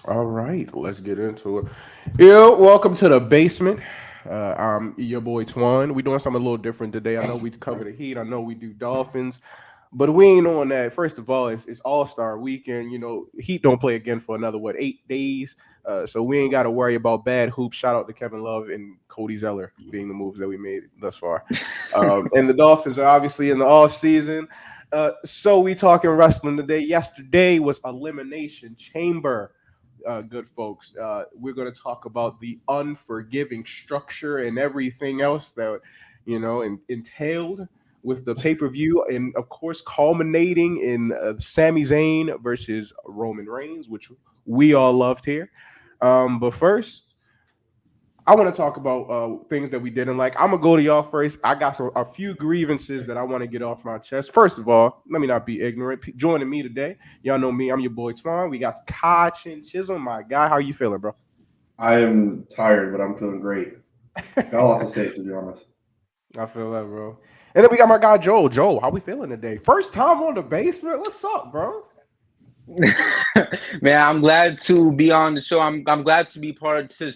All right, let's get into it. Yo, welcome to the basement. I'm your boy Twan. We doing something a little different today. I know we cover the Heat. I know we do Dolphins, but we ain't on that. First of all, it's All Star Weekend. You know, Heat don't play again for another 8 days. So we ain't got to worry about bad hoops. Shout out to Kevin Love and Cody Zeller being the moves that we made thus far. And the Dolphins are obviously in the off season. So we talking wrestling today. Yesterday was Elimination Chamber, good folks. We're going to talk about the unforgiving structure and everything else that entailed with the pay per view, and of course, culminating in Sami Zayn versus Roman Reigns, which we all loved here. But first, I want to talk about things that we didn't like. I'm gonna go to y'all first. I got a few grievances that I want to get off my chest. First of all, let me not be ignorant. Joining me today, y'all know me. I'm your boy Twan. We got Kai Chin Chisholm, my guy. How you feeling, bro? I am tired, but I'm feeling great. Got a lot to say, to be honest. I feel that, bro. And then we got my guy Joel. Joel, how we feeling today? First time on the basement. What's up, bro? Man, I'm glad to be on the show. I'm glad to be part to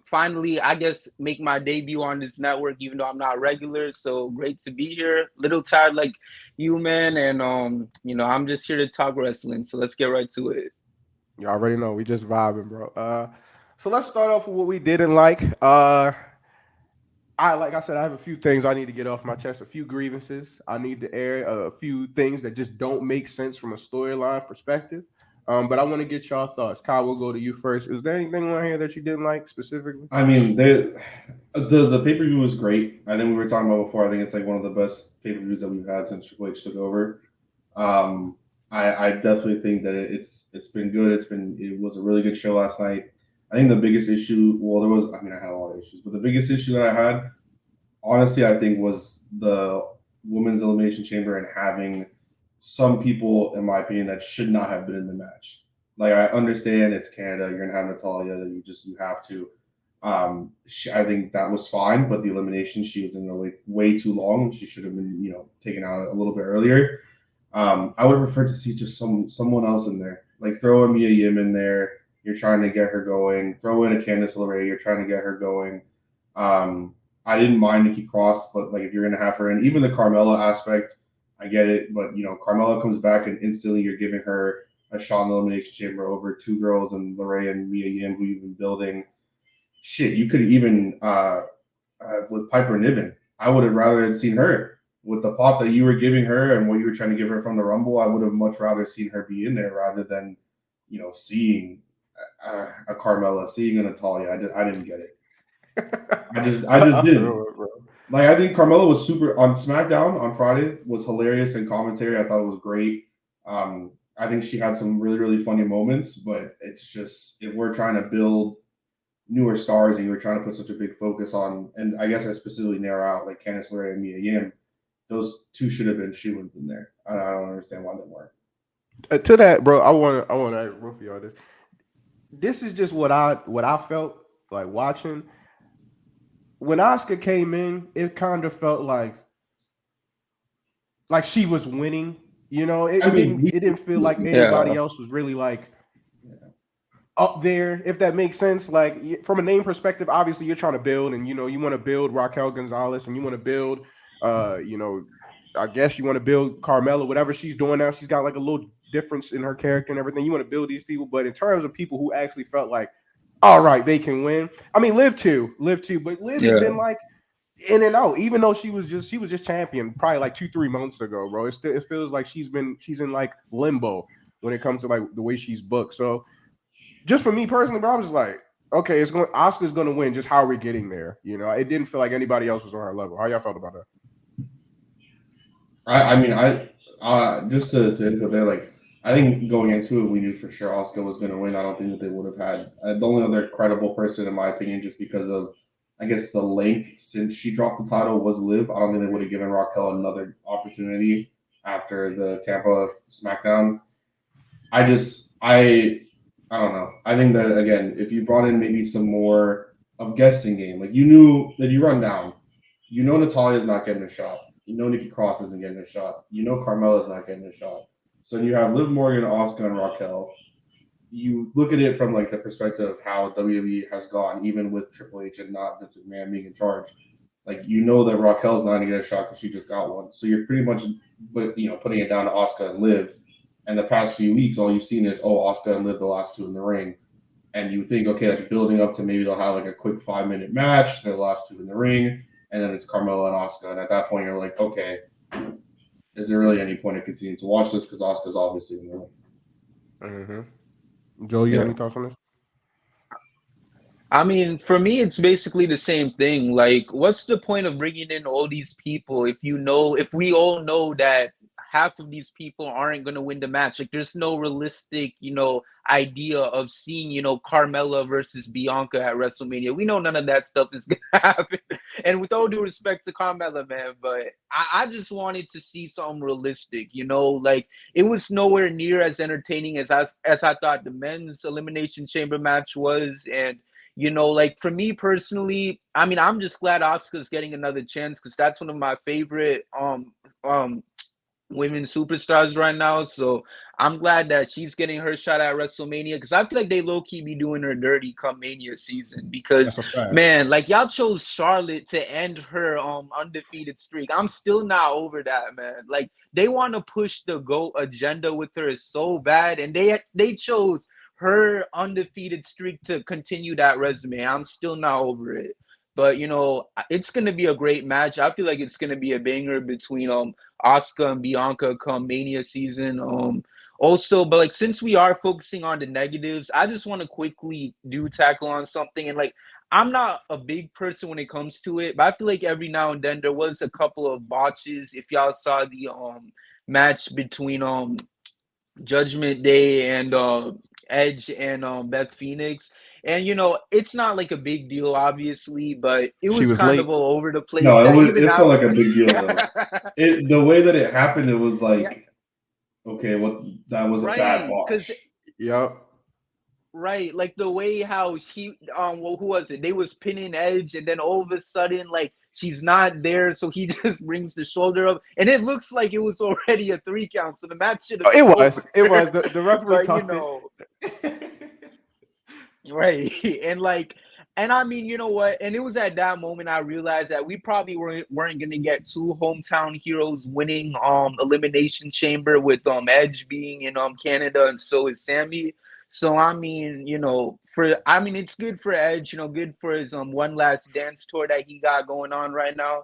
finally, I guess, make my debut on this network, even though I'm not regular. So great to be here. Little tired like you, man, and I'm just here to talk wrestling. So let's get right to it. You already know we just vibing, bro. So let's start off with what we didn't like. I like I said, I have a few things I need to get off my chest, a few grievances. I need to air a few things that just don't make sense from a storyline perspective. But I want to get y'all thoughts. Kyle, we'll go to you first. Is there anything on here that you didn't like specifically? I mean, the pay per view was great. I think we were talking about before. I think it's like one of the best pay per views that we've had since Triple H took over. Um, I definitely think that it's been good. It was a really good show last night. I think the biggest issue, well, there was. I mean, I had a lot of issues, but the biggest issue that I had, honestly, I think was the women's elimination chamber and having some people, in my opinion, that should not have been in the match. Like I understand it's Canada, you're gonna have Natalia, you have to. I think that was fine, but the elimination she was in the way too long. She should have been taken out a little bit earlier. I would prefer to see just someone else in there, like throw a Mia Yim in there. You're trying to get her going. Throw in a Candice LeRae. You're trying to get her going. Um, I didn't mind Nikki Cross, but like if you're gonna have her in, even the Carmella aspect, I get it. But Carmella comes back and instantly you're giving her a shot in the elimination chamber over two girls and Lorraine and Mia Yim who you've been building. Shit, you could even with Piper Niven. I would have rather had seen her with the pop that you were giving her and what you were trying to give her from the Rumble. I would have much rather seen her be in there rather than seeing a Carmella, seeing a Natalia. I didn't get it. I just I didn't. feel it, bro. Like I think Carmella was super on SmackDown on Friday was hilarious in commentary. I thought it was great. I think she had some really really funny moments, but it's just if we're trying to build newer stars and you're trying to put such a big focus on, and I guess I specifically narrow out like Candice LeRae and Mia Yim, those two should have been shoo-ins in there. I don't understand why they weren't. To that, bro, I want to ask both of y'all this. This is just what I felt like watching when Oscar came in. It kind of felt like she was winning. You know, it, I it mean, didn't it didn't feel like Yeah. anybody else was really like up there, if that makes sense. Like from a name perspective, obviously you're trying to build, and you want to build Raquel Gonzalez, and you want to build, uh, you know, I guess you want to build Carmella, whatever she's doing now. She's got like a little difference in her character and everything. You want to build these people, but in terms of people who actually felt like, all right, they can win. I mean, Live too, but Liv's Yeah. been like in and out. Even though she was just champion probably like 2-3 months ago, bro. It feels like she's in like limbo when it comes to like the way she's booked. So just for me personally, bro, I was just like, okay, it's going Oscar's gonna win. Just how are we getting there? It didn't feel like anybody else was on her level. How y'all felt about that? I mean, just to input there, like I think going into it, we knew for sure Oscar was going to win. I don't think that they would have had the only other credible person, in my opinion, just because of I guess the length since she dropped the title was Liv. I don't think they would have given Raquel another opportunity after the Tampa SmackDown. I don't know. I think that again, if you brought in maybe some more of guessing game, like you knew that you run down, Natalia's not getting a shot. You know Nikki Cross isn't getting a shot. You know Carmella's not getting a shot. So you have Liv Morgan, Oscar, and Raquel. you look at it from like the perspective of how WWE has gone, even with Triple H and not Vince McMahon being in charge. Like that Raquel's not gonna get a shot because she just got one, so you're pretty much, putting it down to Asuka and Liv. And the past few weeks, all you've seen is Asuka and Liv the last two in the ring, and you think, okay, that's building up to maybe they'll have like a quick 5 minute match, the last two in the ring, and then it's Carmella and Asuka, and at that point you're like, okay, is there really any point in continuing to watch this because Asuka's obviously in the ring? Mm-hmm. Joe, you have any thoughts on this? I mean, for me, it's basically the same thing. Like, what's the point of bringing in all these people if we all know that half of these people aren't going to win the match? Like, there's no realistic, idea of seeing, Carmella versus Bianca at WrestleMania. We know none of that stuff is going to happen. And with all due respect to Carmella, man, but I just wanted to see something realistic, like it was nowhere near as entertaining as I thought the men's Elimination Chamber match was. And like for me personally, I mean, I'm just glad Asuka's getting another chance because that's one of my favorite women superstars right now. So I'm glad that she's getting her shot at WrestleMania because I feel like they low-key be doing her dirty come Mania season because, That's a fact. man, like y'all chose Charlotte to end her undefeated streak. I'm still not over that, man. Like they want to push the GOAT agenda with her so bad, and they chose her undefeated streak to continue that resume. I'm still not over it. But it's gonna be a great match. I feel like it's gonna be a banger between Asuka and Bianca come Mania season. Also, but like since we are focusing on the negatives, I just want to quickly tackle on something. And like I'm not a big person when it comes to it, but I feel like every now and then there was a couple of botches. If y'all saw the match between Judgment Day and Edge and Beth Phoenix. And it's not like a big deal, obviously, but it She was was kind late. of all over the place. No, That even it felt like after, a big deal though. The way that it happened, it was like, yeah, okay, that was a bad right? Because botch. Yep. right, like the way how she well, who was it? They was pinning Edge, and then all of a sudden, like she's not there, so he just brings the shoulder up, and it looks like it was already a 3 count, so the match should have It been was. over. It was. The referee But tucked it. right. And I mean, you know what? And it was at that moment I realized that we probably weren't gonna get two hometown heroes winning Elimination Chamber with Edge being in Canada and so is Sammy. So I mean, it's good for Edge, good for his one last dance tour that he got going on right now.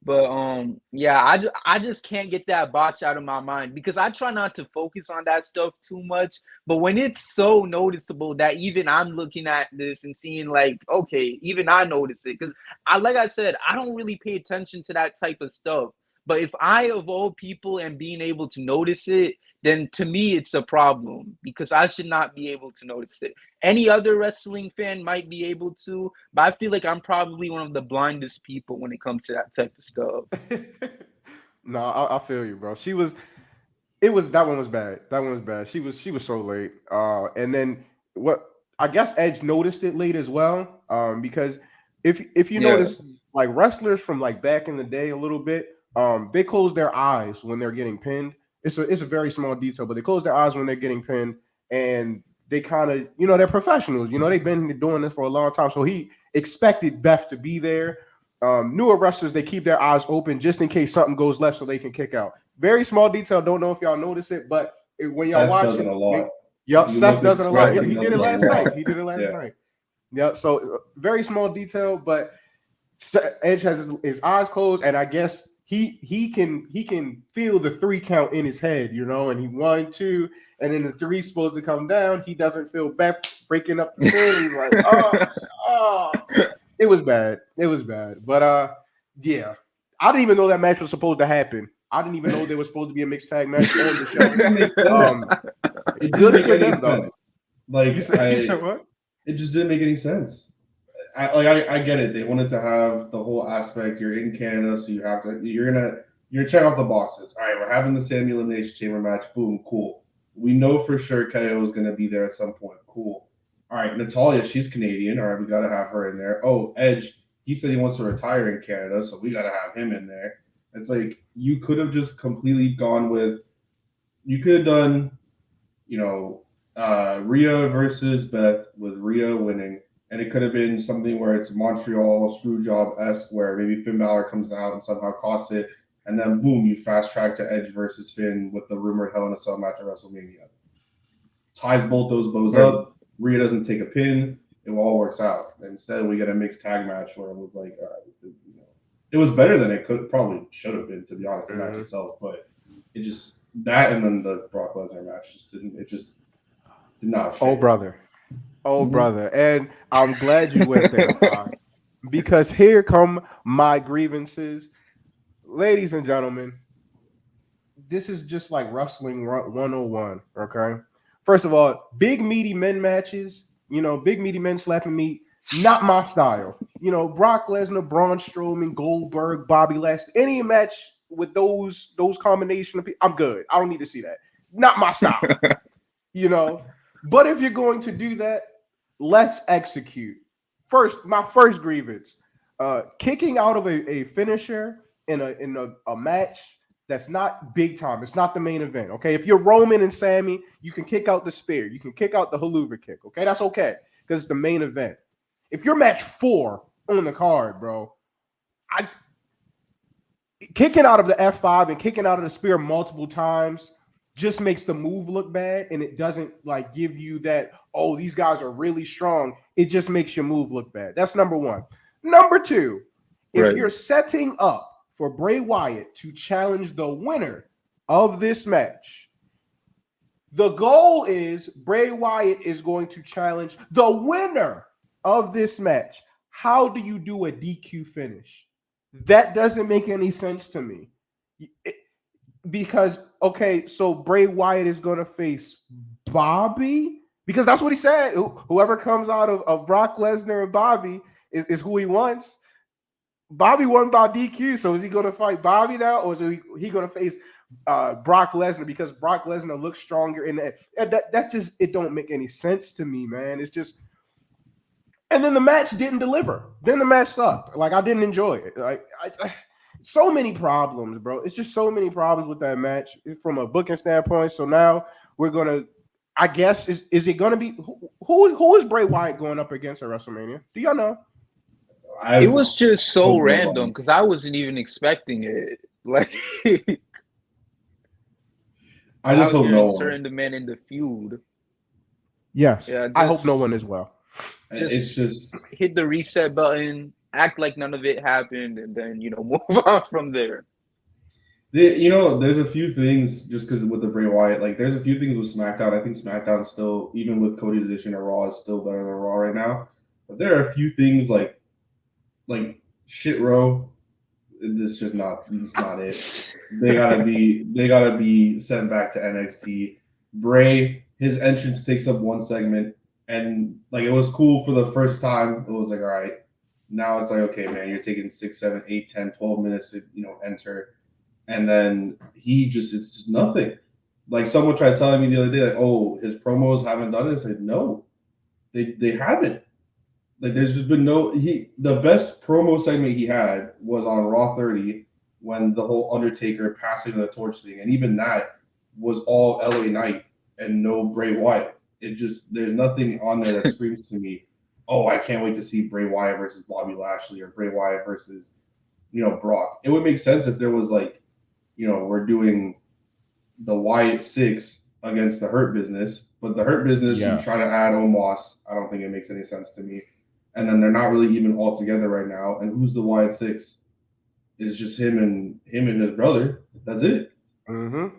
But yeah, I just can't get that botch out of my mind because I try not to focus on that stuff too much. But when it's so noticeable that even I'm looking at this and seeing like, okay, even I notice it because like I said, I don't really pay attention to that type of stuff. But if I, of all people, am being able to notice it, then to me it's a problem because I should not be able to notice it. Any other wrestling fan might be able to, but I feel like I'm probably one of the blindest people when it comes to that type of stuff. No, I feel you, bro. It was that one was bad. That one was bad. She was so late. And then what? I guess Edge noticed it late as well. Because if you Yeah. notice, like wrestlers from like back in the day a little bit, they close their eyes when they're getting pinned. It's a very small detail, but they close their eyes when they're getting pinned, and they kind of they're professionals. They've been doing this for a long time, so he expected Beth to be there. Newer wrestlers, they keep their eyes open just in case something goes left so they can kick out. Very small detail. Don't know if y'all notice it, but when y'all Seth does it watching, a lot. yep, You Seth look at does it a lot. Seth, Yep, he he does did it it a last lot. night. He did it last night. Yep. So very small detail, but Edge has his eyes closed, and I guess he can feel the 3 count in his head, and he 1, 2, and then the 3's supposed to come down. He doesn't feel bad breaking up the pin. He's like, oh. It was bad. It was bad. But yeah. I didn't even know that match was supposed to happen. I didn't even know there was supposed to be a mixed tag match on the It show. didn't make sense. It didn't Good make for any them though. sense. Like You said what? it just didn't make any sense. I get it. They wanted to have the whole aspect. You're in Canada, so you're gonna check off the boxes. All right, we're having the Sammy Elimination Chamber match. Boom, cool. We know for sure KO is gonna be there at some point. Cool. All right, Natalia, she's Canadian. All right, we gotta have her in there. Oh, Edge, he said he wants to retire in Canada, so we gotta have him in there. It's like you could have just completely gone with. You could have done, you know, Rhea versus Beth with Rhea winning, and it could have been something where it's Montreal Screwjob esque, where maybe Finn Balor comes out and somehow costs it, and then boom, you fast track to Edge versus Finn with the rumored Hell in a Cell match at WrestleMania. Ties both those bows Right. up. Rhea doesn't take a pin. It all works out. Instead, we get a mixed tag match where it was like, it was better than it could probably should have been, to be honest, the match Mhm. itself. But it just that and then the Brock Lesnar match just didn't. It just did not Oh, fit. brother. Oh, Mhm. brother. And I'm glad you went there, Pie, because here come my grievances. Ladies and gentlemen, this is just like wrestling 101. Okay. First of all, big meaty men matches, big meaty men slapping meat, not my style. Brock Lesnar, Braun Strowman, Goldberg, Bobby Lashley, any match with those combination of people, I'm good. I don't need to see that. Not my style. you know. But if you're going to do that, let's execute. First, my first grievance, kicking out of a finisher in a match that's not big time. It's not the main event. Okay, if you're Roman and Sammy, you can kick out the spear. You can kick out the haluva kick. Okay, that's okay because it's the main event. If you're match 4 on the card, bro, I kicking out of the F5 and kicking out of the spear multiple times just makes the move look bad, and it doesn't like give you that, oh, these guys are really strong. It just makes your move look bad. That's number one. Number two, if Right. you're setting up for Bray Wyatt to challenge the winner of this match, the goal is Bray Wyatt is going to challenge the winner of this match. How do you do a DQ finish? That doesn't make any sense to me. Because, okay, so Bray Wyatt is going to face Bobby? Because that's what he said. Whoever comes out of Brock Lesnar and Bobby is who he wants. Bobby won by DQ, so is he going to fight Bobby now, or is he going to face Brock Lesnar because Brock Lesnar looks stronger in that? That's just, it don't make any sense to me, man. It's just, and then the match didn't deliver. Then the match sucked. Like, I didn't enjoy it. Like, so many problems, bro. It's just so many problems with that match from a booking standpoint. So now we're gonna, I guess, is it gonna be who is Bray Wyatt going up against at WrestleMania? Do y'all know? I It was just so hope random nobody. because I wasn't even expecting it. Like I just out hope here no one. inserting the man in the feud. Yes, Yeah, I hope no just one as well. It's just just hit the reset button, act like none of it happened, and then move on from there. there's a few things just because with the Bray Wyatt, like there's a few things with SmackDown. I think SmackDown is still, even with Cody's addition to Raw, is still better than Raw right now. But there are a few things like shit row. It's just not. It's not it. They gotta be sent back to NXT. Bray, his entrance takes up one segment, and like it was cool for the first time. It was like, all right, now it's like, okay, man, you're taking 6, 7, 8, 10, 12 minutes to enter, and then it's just nothing. Like someone tried telling me the other day, like, oh, his promos haven't done it. I said, no, they haven't. Like there's just been no the best promo segment he had was on Raw 30 when the whole Undertaker passing the torch thing, and even that was all LA Knight and no Bray Wyatt. It just there's nothing on there that screams to me, oh, I can't wait to see Bray Wyatt versus Bobby Lashley or Bray Wyatt versus Brock. It would make sense if there was like, we're doing the Wyatt Six against the Hurt Business, but the Hurt Business, you try to Yes. add Omos. I don't think it makes any sense to me. And then they're not really even all together right now. And who's the Wyatt Six? It's just him and his brother. That's it. Mm-hmm.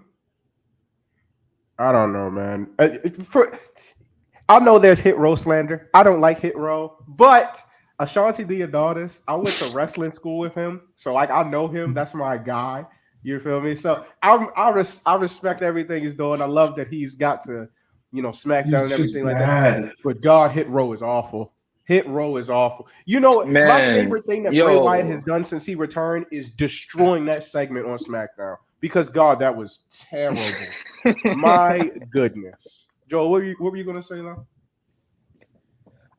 I don't know, man. I know there's hit row slander. I don't like hit row, but Ashanti Theodotus, I went to wrestling school with him, so like I know him. That's my guy. You feel me? So I respect everything he's doing. I love that he's got to, SmackDown and It's just everything like that. bad. But God, hit row is awful. Hit row is awful. My Man, favorite thing that Bray Wyatt has yo, done since he returned is destroying that segment on SmackDown. Because God, that was terrible. My goodness. Joel, what were you gonna say now?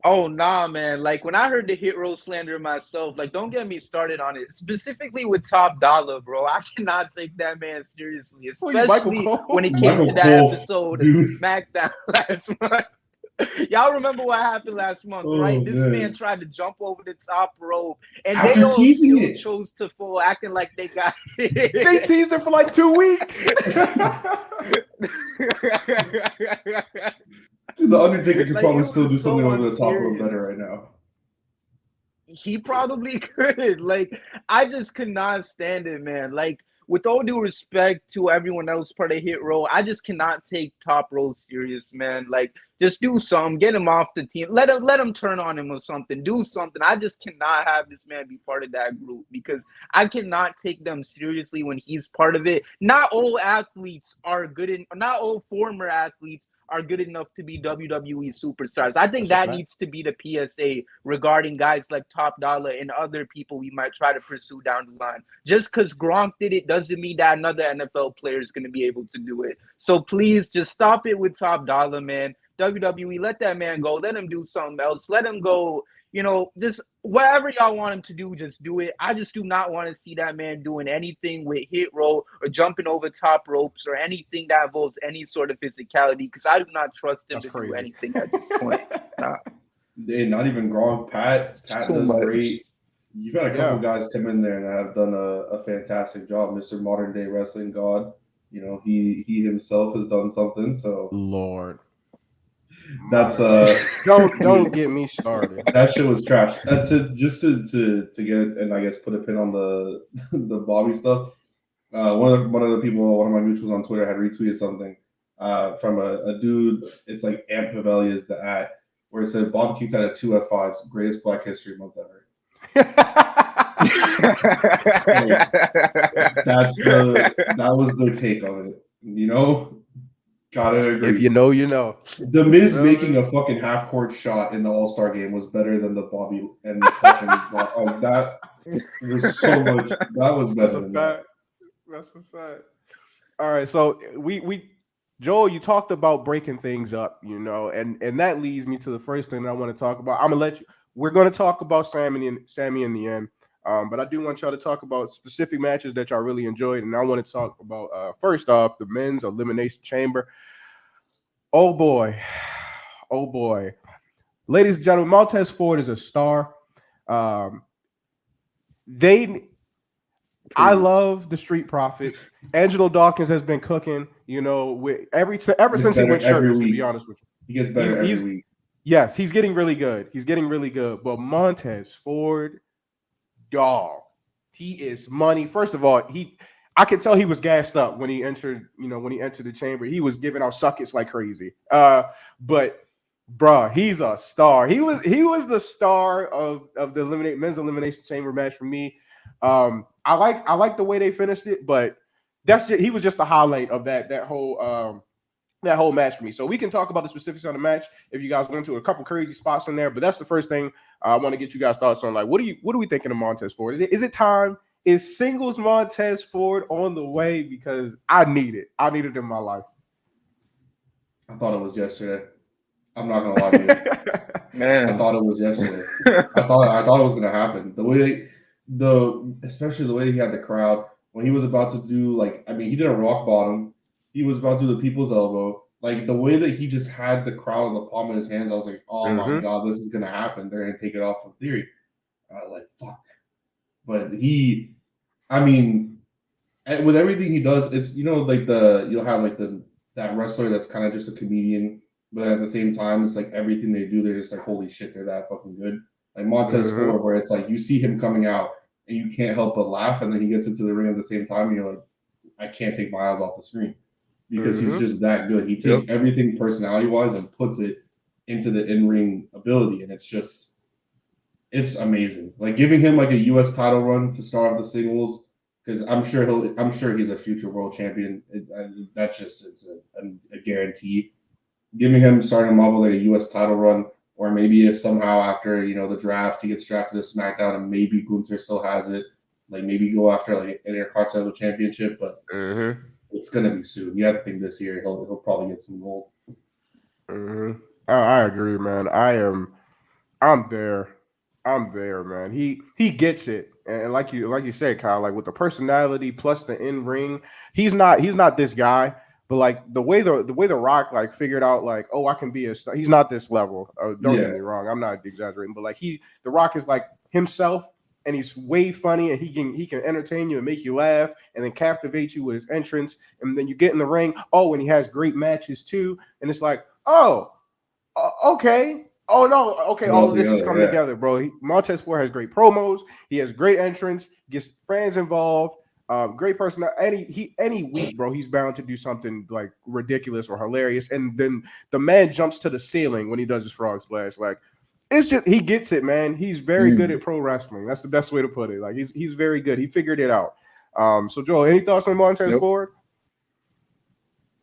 Oh nah, man. Like when I heard the hit row slander myself, like don't get me started on it. Specifically with Top Dollar, bro. I cannot take that man seriously, Who you, Michael especially when Cole? it came to Michael that Cole, episode of dude. SmackDown last month. Y'all remember what happened last month, Oh right? This man man. tried to jump over the top rope, and they After all teasing still it. chose to fall, acting like they got They it. teased her for like 2 weeks. Dude, the Undertaker could Like probably it still do was something so over the top rope unserious. better right now. He probably could. Like, I just could not stand it, man. Like, with all due respect to everyone else part of Hit Row, I just cannot take Top Row serious, man. Like, just do something, get him off the team, let him turn on him or something, do something. I just cannot have this man be part of that group because I cannot take them seriously when he's part of it. Not all athletes are good in, not all former athletes are good enough to be WWE superstars. I think That's a that fact. needs to be the PSA regarding guys like Top Dollar and other people we might try to pursue down the line. Just because Gronk did it doesn't mean that another NFL player is going to be able to do it. So please just stop it with Top Dollar, man. WWE, let that man go. Let him do something else. Let him go. Just whatever y'all want him to do, just do it. I just do not want to see that man doing anything with hit roll or jumping over top ropes or anything that involves any sort of physicality because I do not trust him That's to do crazy. anything at this point. Nah, Not even Gronk. Pat it's Pat too does much. great. You've had a couple Yeah. guys come in there that have done a fantastic job. Mr. Modern Day Wrestling God. He himself has done something. So Lord. that's Modern day. Don't get me started. that shit was trash. To get and I guess put a pin on the the Bobby stuff. One of the people, one of my mutuals on Twitter had retweeted something from a dude. It's like Amp Pavelli is the at where it said Bob kicked out of two F5s, greatest Black History Month ever. Like, that was their take on it. Gotta If you agree. know, you know. The Miz Well, making man, a fucking half court shot in the All Star game was better than the Bobby and touching. Like that was so much. That was that's better a than that. fact. That's a fact. All right, so we Joel, you talked about breaking things up, and that leads me to the first thing that I want to talk about. I'm gonna let you. We're gonna talk about Sammy in the end, but I do want y'all to talk about specific matches that y'all really enjoyed, and I want to talk about first off the men's elimination chamber. Oh boy, oh boy, ladies and gentlemen, Montez Ford is a star. Um, they I love the Street Profits. Angelo Dawkins has been cooking, with ever He gets since he better went every shirtless. To be week. honest with you, He gets he's better every he's week. yes, he's getting really good. He's getting really good. But Montez Ford, dog, he is money. First of all, I could tell he was gassed up when he entered. When he entered the chamber, he was giving out suckets like crazy. But bruh, he's a star. He was the star of the men's elimination chamber match for me. I like the way they finished it, but he was just the highlight of that whole match for me. So we can talk about the specifics on the match if you guys went to a couple crazy spots in there. But that's the first thing I want to get you guys thoughts on. Like, what are we thinking of Montez Ford? Is it time? Is singles Montez Ford on the way? Because I need it. I need it in my life. I thought it was yesterday. I'm not gonna lie to you. I Man. thought it was yesterday. I thought it was gonna happen. Especially the way he had the crowd when he was about to do he did a rock bottom. He was about to do the people's elbow. Like the way that he just had the crowd in the palm of his hands, I was like, oh my Mm-hmm. god, this is gonna happen. They're gonna take it off of Theory. I was like, fuck. But I mean, with everything he does, it's you'll have that wrestler that's kind of just a comedian, but at the same time, it's like everything they do, they're just like, holy shit, they're that fucking good. Like Montez Mm-hmm. Ford, where it's like you see him coming out and you can't help but laugh, and then he gets into the ring at the same time, and you're like, I can't take my eyes off the screen because he's Mm-hmm. just that good. He takes Yep. everything personality wise and puts it into the in ring ability, and it's amazing. Like giving him like a U.S. title run to start off the singles because I'm sure he's a future world champion. It's a guarantee. Giving him starting him off with like a U.S. title run, or maybe if somehow after the draft he gets drafted to SmackDown and maybe Gunther still has it, like maybe go after like an Intercontinental Championship, but Mm-hmm. it's gonna be soon. You have to think this year he'll probably get some gold. Mm-hmm. I agree, man. I am. I'm there. I'm there, man. He gets it, and like you said, Kyle, like with the personality plus the in ring, he's not this guy. But like the way the Rock like figured out like, oh, I can be a star. He's not this level. Don't get Yeah. me wrong. I'm not exaggerating, but like the Rock is like himself, and he's way funny, and he can entertain you and make you laugh, and then captivate you with his entrance, and then you get in the ring. Oh, and he has great matches too, and it's like, oh, okay. Oh no, okay. Put it all All of this is together. coming Yeah. together, bro. Montez Ford has great promos. He has great entrance. Gets fans involved. Great person. Any week, bro, he's bound to do something like ridiculous or hilarious, and then the man jumps to the ceiling when he does his frog splash. Like it's just he gets it, man. He's very good Mm. at pro wrestling. That's the best way to put it. Like he's very good. He figured it out. So Joel, any thoughts on Montez Nope. Ford?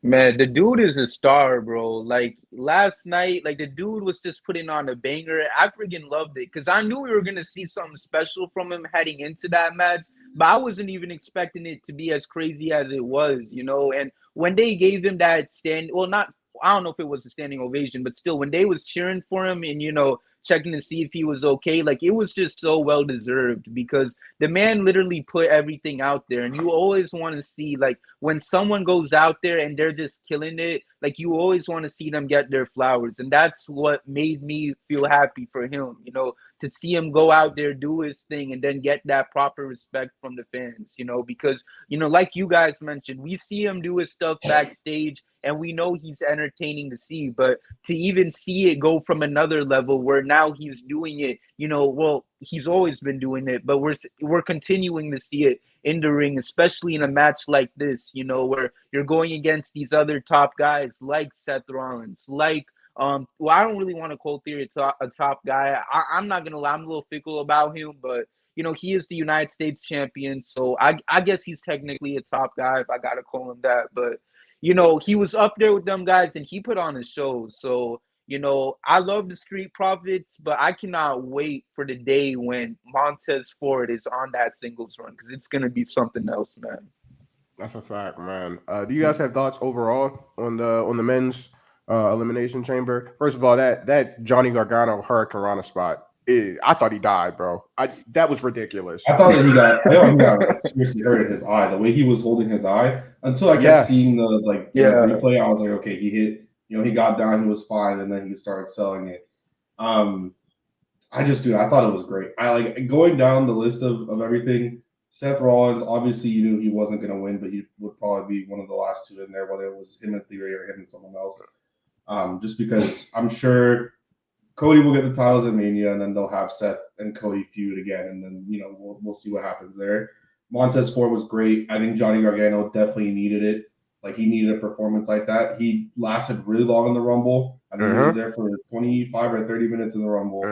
Man, the dude is a star, bro. Like last night, like the dude was just putting on a banger. I freaking loved it because I knew we were gonna see something special from him heading into that match, but I wasn't even expecting it to be as crazy as it was, you know. And when they gave him that well, not I don't know if it was a standing ovation, but still, when they was cheering for him and checking to see if he was okay, like it was just so well deserved because the man literally put everything out there, and you always want to see like when someone goes out there and they're just killing it, like you always want to see them get their flowers. And that's what made me feel happy for him, to see him go out there, do his thing, and then get that proper respect from the fans, because, like you guys mentioned, we see him do his stuff backstage and we know he's entertaining to see, but to even see it go from another level where now he's doing it, well, he's always been doing it, but we're continuing to see it in the ring, especially in a match like this, where you're going against these other top guys like Seth Rollins, like well, I don't really want to call Theory a top guy. I'm not gonna lie, I'm a little fickle about him, but he is the United States champion, so I guess he's technically a top guy if I gotta call him that. But he was up there with them guys and he put on a show. So I love the Street Profits, but I cannot wait for the day when Montez Ford is on that singles run because it's gonna be something else, man. That's a fact, man. Do you guys have thoughts overall on the men's elimination chamber? First of all, that Johnny Gargano Hurricane Rana spot, I thought he died, bro. That was ridiculous. I thought that I thought he got like seriously hurt in his eye. The way he was holding his eye until I kept Yes. seeing the Yeah. replay, I was like, okay, he hit. He got down, he was fine, and then he started selling it. Um, I thought it was great. I like going down the list of everything. Seth Rollins, obviously, you knew he wasn't going to win, but he would probably be one of the last two in there, whether it was him and Theory or him and someone else. Just because I'm sure Cody will get the titles at Mania, and then they'll have Seth and Cody feud again, and then we'll see what happens there. Montez Ford was great. I think Johnny Gargano definitely needed it. Like he needed a performance like that. He lasted really long in the Rumble. I think he was there for 25 or 30 minutes in the Rumble.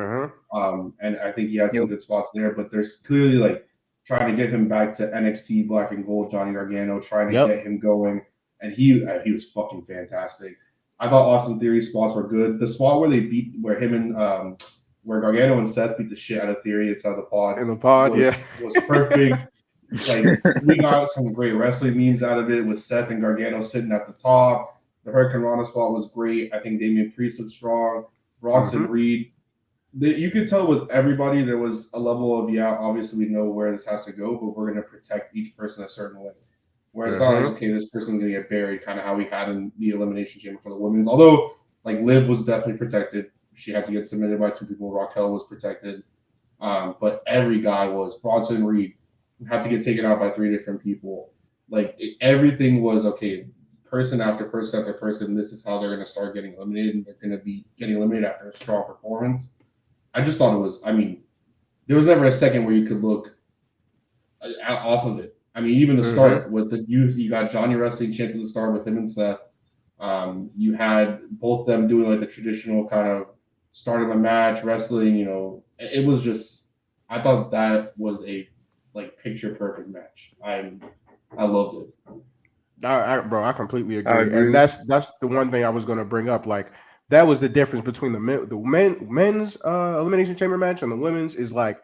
And I think he had some Yep. good spots there. But there's clearly like trying to get him back to NXT Black and Gold, Johnny Gargano, trying to get him going, and he was fucking fantastic. I thought Austin Theory's spots were good. The spot where him and where Gargano and Seth beat the shit out of Theory inside the pod In the pod, was perfect. Like we got some great wrestling memes out of it with Seth and Gargano sitting at the top. The Hurricane Rana spot was great. I think Damian Priest was strong. Bronson Reed. You could tell with everybody there was a level of obviously we know where this has to go, but we're going to protect each person a certain way. Where it's not like, okay, this person's going to get buried, kind of how we had in the Elimination Chamber for the women's. Although, like, Liv was definitely protected. She had to get submitted by two people. Raquel was protected. But every guy was. Bronson Reed had to get taken out by three different people. Like, everything was, okay, person after person after person, this is how they're going to start getting eliminated, and they're going to be getting eliminated after a strong performance. I just thought it was, there was never a second where you could look off of it. Even the start with you got Johnny wrestling chant at the start with him and Seth. You had both them doing like the traditional kind of start of a match wrestling. It was just I thought that was a like picture perfect match. I loved it. Bro, I completely I agree, and agree. that's the one thing I was going to bring up. Like that was the difference between the men's elimination chamber match and the women's is like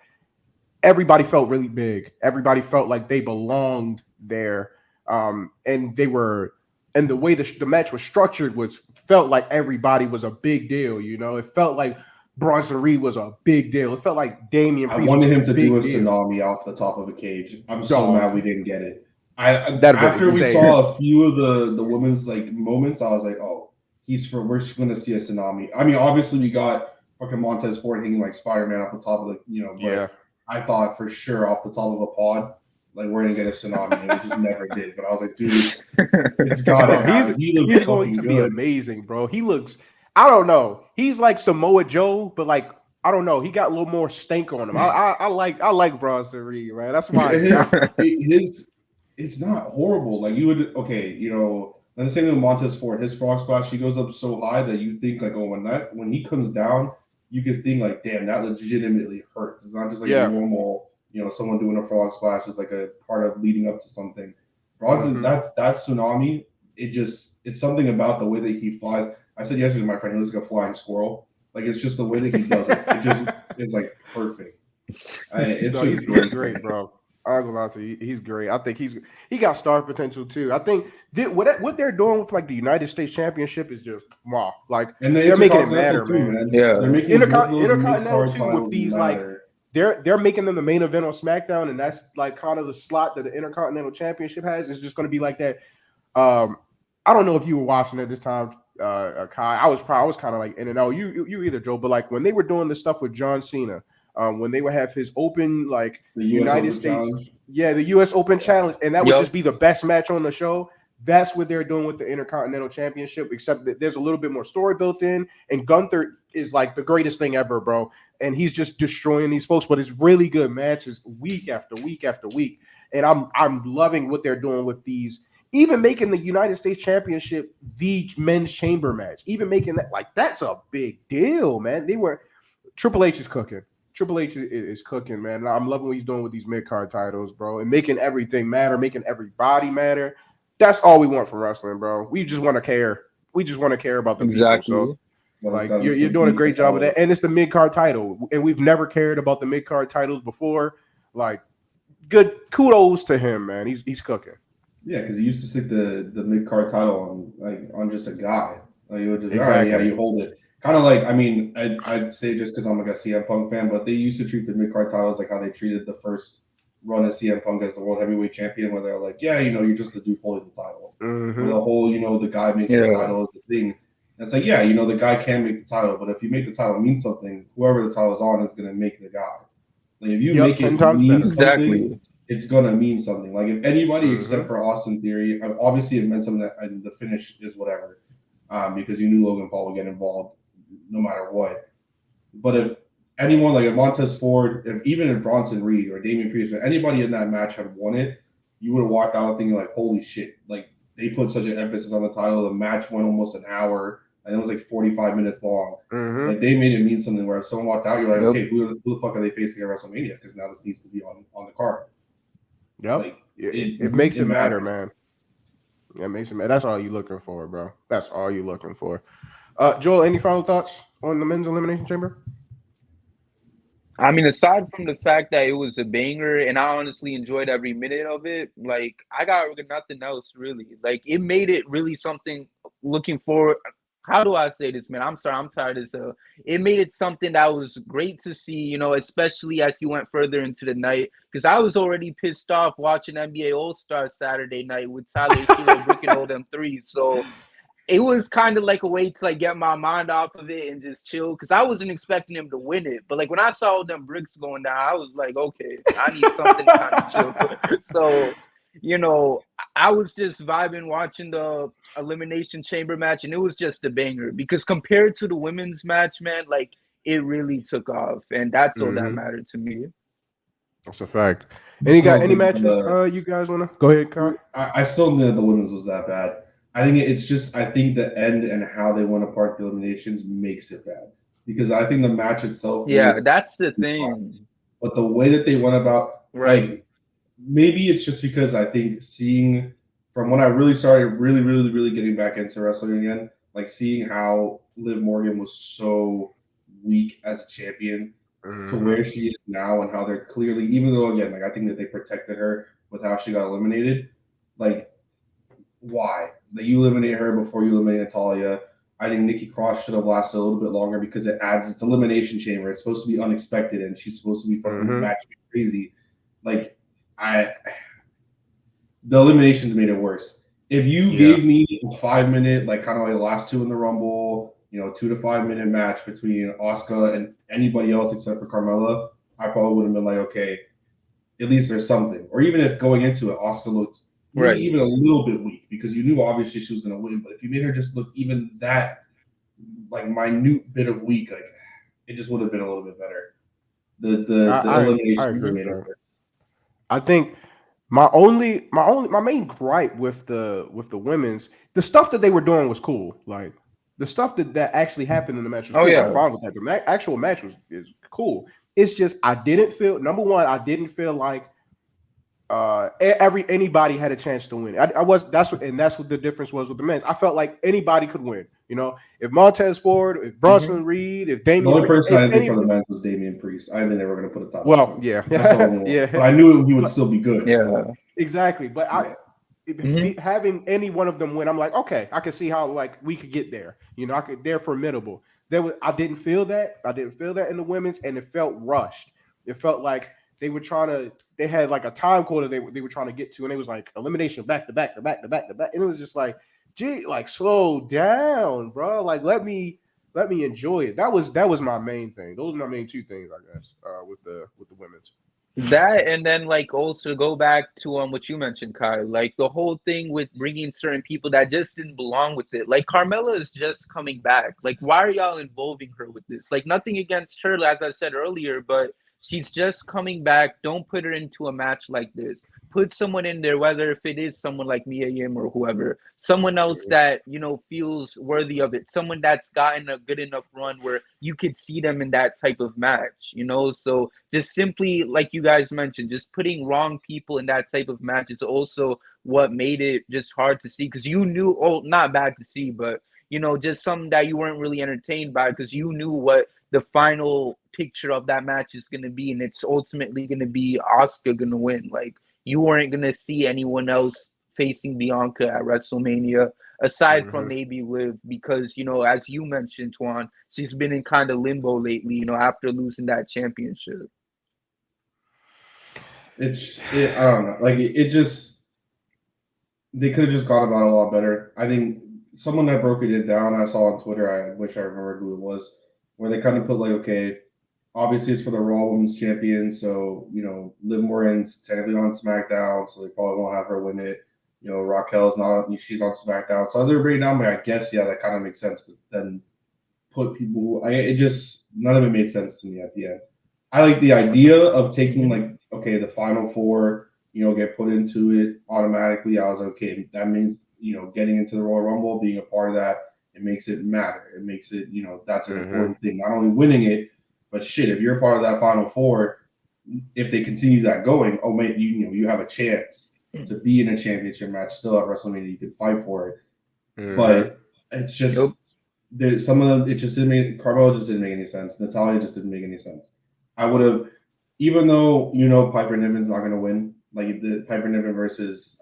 everybody felt really big. Everybody felt like they belonged there, and they were, and the way the match was structured was felt like everybody was a big deal. It felt like Bronson Reed was a big deal. It felt like Damian I Priest was wanted a him to do a big deal. tsunami off the top of a cage. I'm so Dog, mad we didn't get it. I that'd have been after we insane. saw a few of the women's like moments, I was like, oh, we're just gonna see a tsunami. I mean, obviously we got fucking Montez Ford hanging like Spider Man off the top of Yeah. but I thought for sure off the top of a pod, like we're gonna get a tsunami, and we just never did. But I was like, dude, it's gotta Bro, he's happen. He looks he's going fucking to be good. amazing, bro. He looks, I don't know. He's like Samoa Joe, but like I don't know. He got a little more stank on him. I like Bronson Reed, man. That's my And guy. his it's not horrible. Like you would and the same thing with Montez Ford. His frog splash, he goes up so high that you think like, oh, when he comes down, you could think like, damn, that legitimately hurts. It's not just like a Yeah. normal, someone doing a frog splash is like a part of leading up to something. Bronson, Mhm. that tsunami. It's something about the way that he flies. I said yesterday to my friend, he looks like a flying squirrel. Like it's just the way that he does it. It's like perfect. It's No, just he's great. great, bro. I'm gonna lie to you, he's great. I think he got star potential too. I think what they're doing with like the United States Championship is just wow. Like And the they're making it Intercontinental matter, too, man. man. They're Yeah. making both those Intercontinental mid-card too with titles these like matter. they're making them the main event on SmackDown, and that's like kind of the slot that the Intercontinental Championship has. It's just going to be like that. I don't know if you were watching at this time, Kai. I was kind of like in and out. You either, Joe, but like when they were doing the stuff with John Cena, when they would have his open like The U.S. United Open States, Challenge. yeah, the U.S. Open Challenge, and that would Yup. just be the best match on the show. That's what they're doing with the Intercontinental Championship, except that there's a little bit more story built in. And Gunther is like the greatest thing ever, bro. And he's just destroying these folks. But it's really good matches week after week after week. And I'm loving what they're doing with these. Even making the United States Championship the men's chamber match, even making that like that's a big deal, man. Triple H is cooking. Triple H is cooking, man. And I'm loving what he's doing with these mid card titles, bro, and making everything matter, making everybody matter. That's all we want from wrestling, bro. We just want to care. We just want to care about the people. So, Exactly. So there's like, got to be you're some doing a beef to great job of follow. that, and it's the mid card title, and we've never cared about the mid card titles before. Like, good kudos to him, man. He's cooking. Yeah, because you used to stick the mid card title on just a guy. Like you would just, all right, yeah, Exactly. you hold it. Kind of like, I mean, I'd say just because I'm like a CM Punk fan, but they used to treat the mid card titles like how they treated the first run of CM Punk as the world heavyweight champion, where they're like, yeah, you're just the dude holding the title. Where Mm-hmm. the whole, the guy makes the Yeah. title is the thing. And it's like, yeah, the guy can make the title, but if you make the title mean something, whoever the title is on is going to make the guy. Like if you Yep, make 10 it times mean better. something, Exactly. it's gonna mean something. Like if anybody except Mm-hmm. for Austin Theory, obviously it meant something that and the finish is whatever, because you knew Logan Paul would get involved no matter what. But if anyone like if Montez Ford, if Bronson Reed or Damian Priest, if anybody in that match had won it, you would have walked out thinking like, holy shit! Like they put such an emphasis on the title. The match went almost an hour, and it was like 45 minutes long. Mm-hmm. Like they made it mean something. Where if someone walked out, you're like, Yep. okay, who the fuck are they facing at WrestleMania? Because now this needs to be on the card. Yep. Like It makes it matter, matters. man. It makes it matter. That's all you're looking for, bro. That's all you're looking for. Joel, any final thoughts on the men's elimination chamber? I mean, aside from the fact that it was a banger and I honestly enjoyed every minute of it, like I got nothing else really. Like it made it really something looking forward. How do I say this, man? I'm sorry, I'm tired as hell. It made it something that was great to see, especially as you went further into the night. Because I was already pissed off watching NBA All Star Saturday night with Tyler Hero bricking all them threes. So it was kind of like a way to like get my mind off of it and just chill because I wasn't expecting him to win it. But like when I saw them bricks going down, I was like, okay, I need something to kind of chill. So, I was just vibing watching the Elimination Chamber match, and it was just a banger because compared to the women's match, man, like it really took off, and that's all that Mm-hmm. mattered to me. That's a fact. I Any got still any think matches? You guys wanna go ahead, Kyle? I still think that the women's was that bad. I think it's just I think the end and how they went apart the eliminations makes it bad because I think the match itself Yeah, was that's the fine, thing. but the way that they went about Right. like maybe it's just because I think seeing from when I really started really really really getting back into wrestling again, like seeing how Liv Morgan was so weak as a champion to Mm-hmm. where she is now and how they're clearly even though again like I think that they protected her with how she got eliminated like why that you eliminate her before you eliminate Natalia I think Nikki Cross should have lasted a little bit longer because it's elimination chamber. It's supposed to be unexpected, and she's supposed to be fucking Mm-hmm. match crazy. Like I, the eliminations made it worse. If you Yeah. gave me a 5 minute, like kind of like the last two in the Rumble, 2 to 5 minute match between Asuka and anybody else except for Carmella, I probably would have been like, okay, at least there's something. Or even if going into it, Asuka looked maybe Right. even a little bit weak because you knew obviously she was going to win. But if you made her just look even that like minute bit of weak, like it just would have been a little bit better. The I elimination agree with made it that. worse. I think my main gripe with the women's, the stuff that they were doing was cool. Like the stuff that actually happened in the match was Oh cool. I'm yeah. fine with that. The actual match is cool. It's just I didn't feel, number one, I didn't feel like anybody had a chance to win. I was that's what the difference was with the men's. I felt like anybody could win. If Montez Ford, if Mm-hmm. Bronson Reed, if The Damian only Priest, person I if didn't think for any, the men's was Damian Priest. I didn't think they were going to put a title shot well, on him. yeah, That's the only one. yeah, But I knew he would but still be good. Yeah. exactly. But Yeah. Mhm. having any one of them win, I'm like, okay, I can see how like we could get there. They're formidable. I didn't feel that. I didn't feel that in the women's, and it felt rushed. It felt like they were trying to. They had like a time quota they were trying to get to, and it was like elimination back to back to back to back to back, and it was just like, gee, like slow down, bro. Like let me enjoy it. That was my main thing. Those are my main two things, I guess, with the women's. That and then like also go back to what you mentioned, Kai. Like the whole thing with bringing certain people that just didn't belong with it. Like Carmella is just coming back. Like why are y'all involving her with this? Like nothing against her, as I said earlier, but she's just coming back. Don't put her into a match like this. Put someone in there, whether if it is someone like Mia Yim or whoever, someone else that feels worthy of it, someone that's gotten a good enough run where you could see them in that type of match. So just simply like you guys mentioned, just putting wrong people in that type of match is also what made it just hard to see because you knew, oh, not bad to see, but just something that you weren't really entertained by because you knew what the final picture of that match is going to be, and it's ultimately going to be Oscar going to win. Like you weren't going to see anyone else facing Bianca at WrestleMania aside from Mm-hmm. maybe Liv because as you mentioned, Tuan, she's been in kind of limbo lately, after losing that championship. I don't know. Like it just they could have just gone about it a lot better. I think someone that broke it down I saw on Twitter. I wish I remembered who it was, where they kind of put like, okay, obviously it's for the Raw Women's Champion, so Liv Morgan's technically on SmackDown, so they probably won't have her win it. Raquel's not she's on SmackDown, so as they were breaking down, I guess yeah, that kind of makes sense. But then put people, it just none of it made sense to me at the end. I like the idea of taking like, okay, the final four, get put into it automatically. I was okay. That means getting into the Royal Rumble, being a part of that, it makes it matter. It makes it that's an important thing. Not only winning it, but shit, if you're a part of that final four, if they continue that going, oh man, you have a chance to be in a championship match still at WrestleMania. You could fight for it, but it's just. Some of them, it just didn't make. Carmella just didn't make any sense. Natalia just didn't make any sense. I would have, even though Piper Niven's not going to win. Like the Piper Niven versus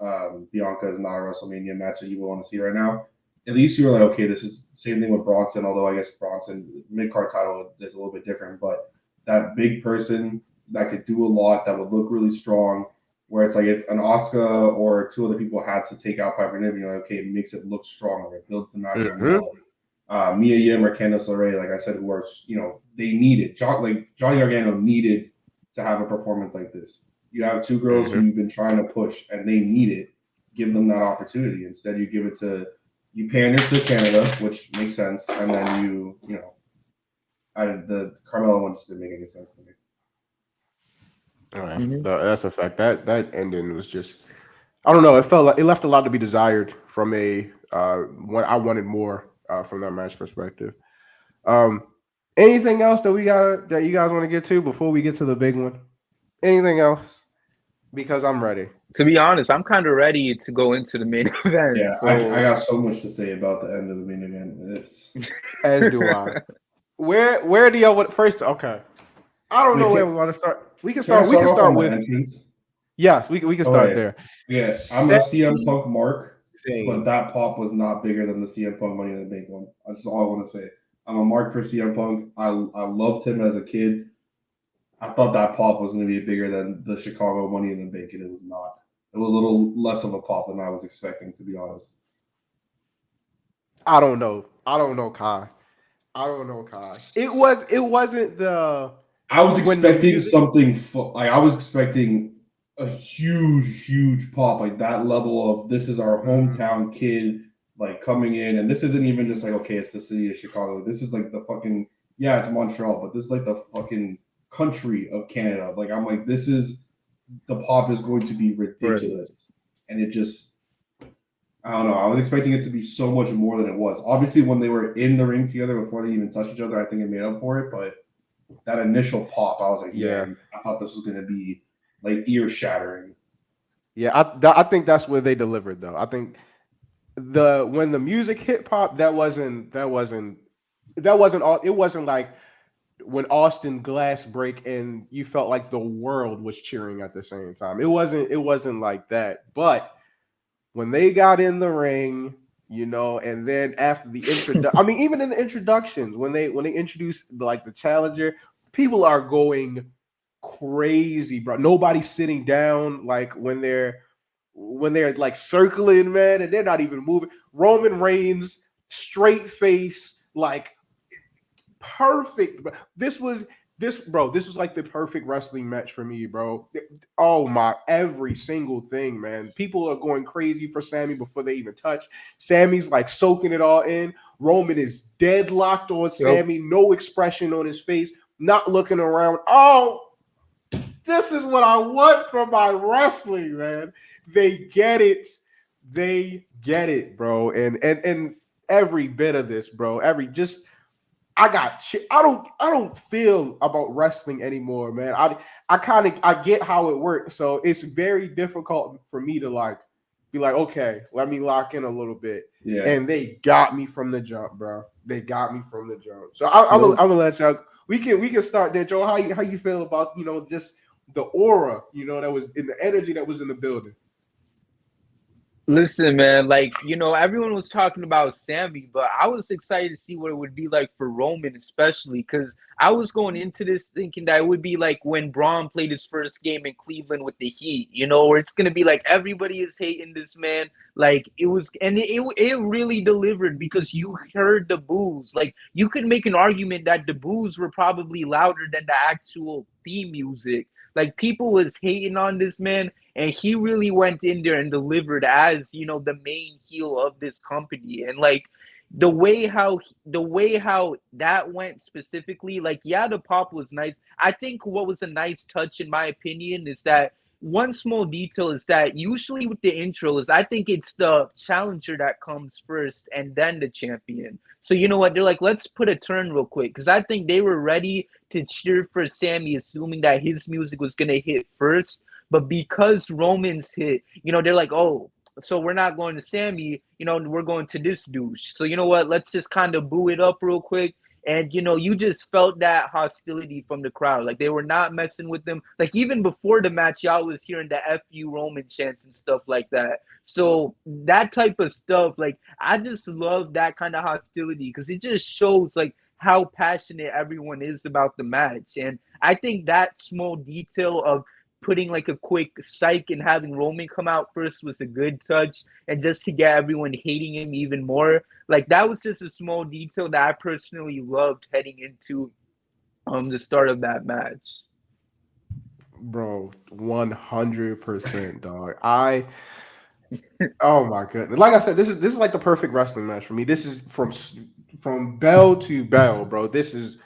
Bianca is not a WrestleMania match that you would want to see right now. At least you were like, okay, this is same thing with Bronson. Although I guess Bronson mid card title is a little bit different, but that big person that could do a lot, that would look really strong. Where it's like if an Asuka or two other people had to take out Piper Niven, you're like, okay, it makes it look stronger. It builds the match up more. Mia Yim or Candice LeRae, like I said, who are they needed Johnny Gargano needed to have a performance like this. You have two girls who you've been trying to push, and they need it. Give them that opportunity. Instead, you give it to you pander to Canada, which makes sense, and then the Carmella one just didn't make any sense to me. All right, that's a fact. That ending was just, I don't know. It felt like it left a lot to be desired from what I wanted more from that match perspective. Anything else that you guys want to get to before we get to the big one? Anything else? Because I'm ready. To be honest, I'm kind of ready to go into the main event. Yeah, so. I got so much to say about the end of the main event. It's as do I. Where do y'all want first? Okay, I don't know where we want to start. We can start with entrance. Yes, we can start there. Yes, I'm a CM Punk mark. but that pop was not bigger than the CM Punk Money in the Bank one. That's all I want to say. I'm a mark for CM Punk. I loved him as a kid. I thought that pop was going to be bigger than the Chicago Money in the Bank, and it was not. It was a little less of a pop than I was expecting, to be honest. I don't know. I don't know, Kai. I don't know, Kai. It wasn't the I was when the expecting music. something like I was expecting a huge pop, like that level of this is our hometown kid like coming in, and this isn't even just like okay, it's the city of Chicago. This is like the fucking it's Montreal, but this is like the fucking country of Canada. Like I'm like this is the pop is going to be ridiculous, and it just I don't know. I was expecting it to be so much more than it was. Obviously, when they were in the ring together before they even touched each other, I think it made up for it. But that initial pop, I was like, man, I thought this was going to be like ear shattering. Yeah, I think that's where they delivered though. I think when the music hit pop, that wasn't all. It wasn't like when Austin Glass break and you felt like the world was cheering at the same time. It wasn't like that. But when they got in the ring, and then after the introduction, I mean, even in the introductions, when they introduced like the challenger, people are going crazy, bro. Nobody's sitting down like when they're like circling, man, and they're not even moving. Roman Reigns, straight face, like perfect. This was like the perfect wrestling match for me, bro. Oh my, every single thing, man. People are going crazy for Sammy before they even touch. Sammy's like soaking it all in. Roman is deadlocked on Sammy, no expression on his face, not looking around. Oh, this is what I want from my wrestling, man. They get it. They get it, bro. And every bit of this, bro. I don't feel about wrestling anymore, man. I get how it works. So it's very difficult for me to like be like, okay, let me lock in a little bit. Yeah. And they got me from the jump, bro. They got me from the jump. So I'm gonna let y'all. We can start there, Joe. How you feel about just the aura, that was in the energy that was in the building? Listen, man, like, everyone was talking about Sammy, but I was excited to see what it would be like for Roman, especially because I was going into this thinking that it would be like when Braun played his first game in Cleveland with the Heat, where it's going to be like everybody is hating this man. Like, it was, and it really delivered because you heard the boos. Like, you could make an argument that the boos were probably louder than the actual theme music. Like, people was hating on this man, and he really went in there and delivered as the main heel of this company. And like the way how that went specifically, like, yeah, the pop was nice. I think what was a nice touch, in my opinion, is that one small detail is that usually with the intros, I think it's the challenger that comes first and then the champion. So you know what? They're like, let's put a turn real quick, because I think they were ready to cheer for Sammy, assuming that his music was going to hit first. But because Roman's hit, they're like, oh, so we're not going to Sammy, we're going to this douche. So you know what? Let's just kind of boo it up real quick. And, you just felt that hostility from the crowd. Like, they were not messing with them. Like, even before the match, y'all was hearing the FU Roman chants and stuff like that. So that type of stuff, like, I just love that kind of hostility because it just shows, like, how passionate everyone is about the match. And I think that small detail of putting like a quick psych and having Roman come out first was a good touch, and just to get everyone hating him even more, like that was just a small detail that I personally loved heading into the start of that match. Bro, 100%, dog. Oh my goodness. Like I said, this is like the perfect wrestling match for me. This is from bell to bell, bro. This is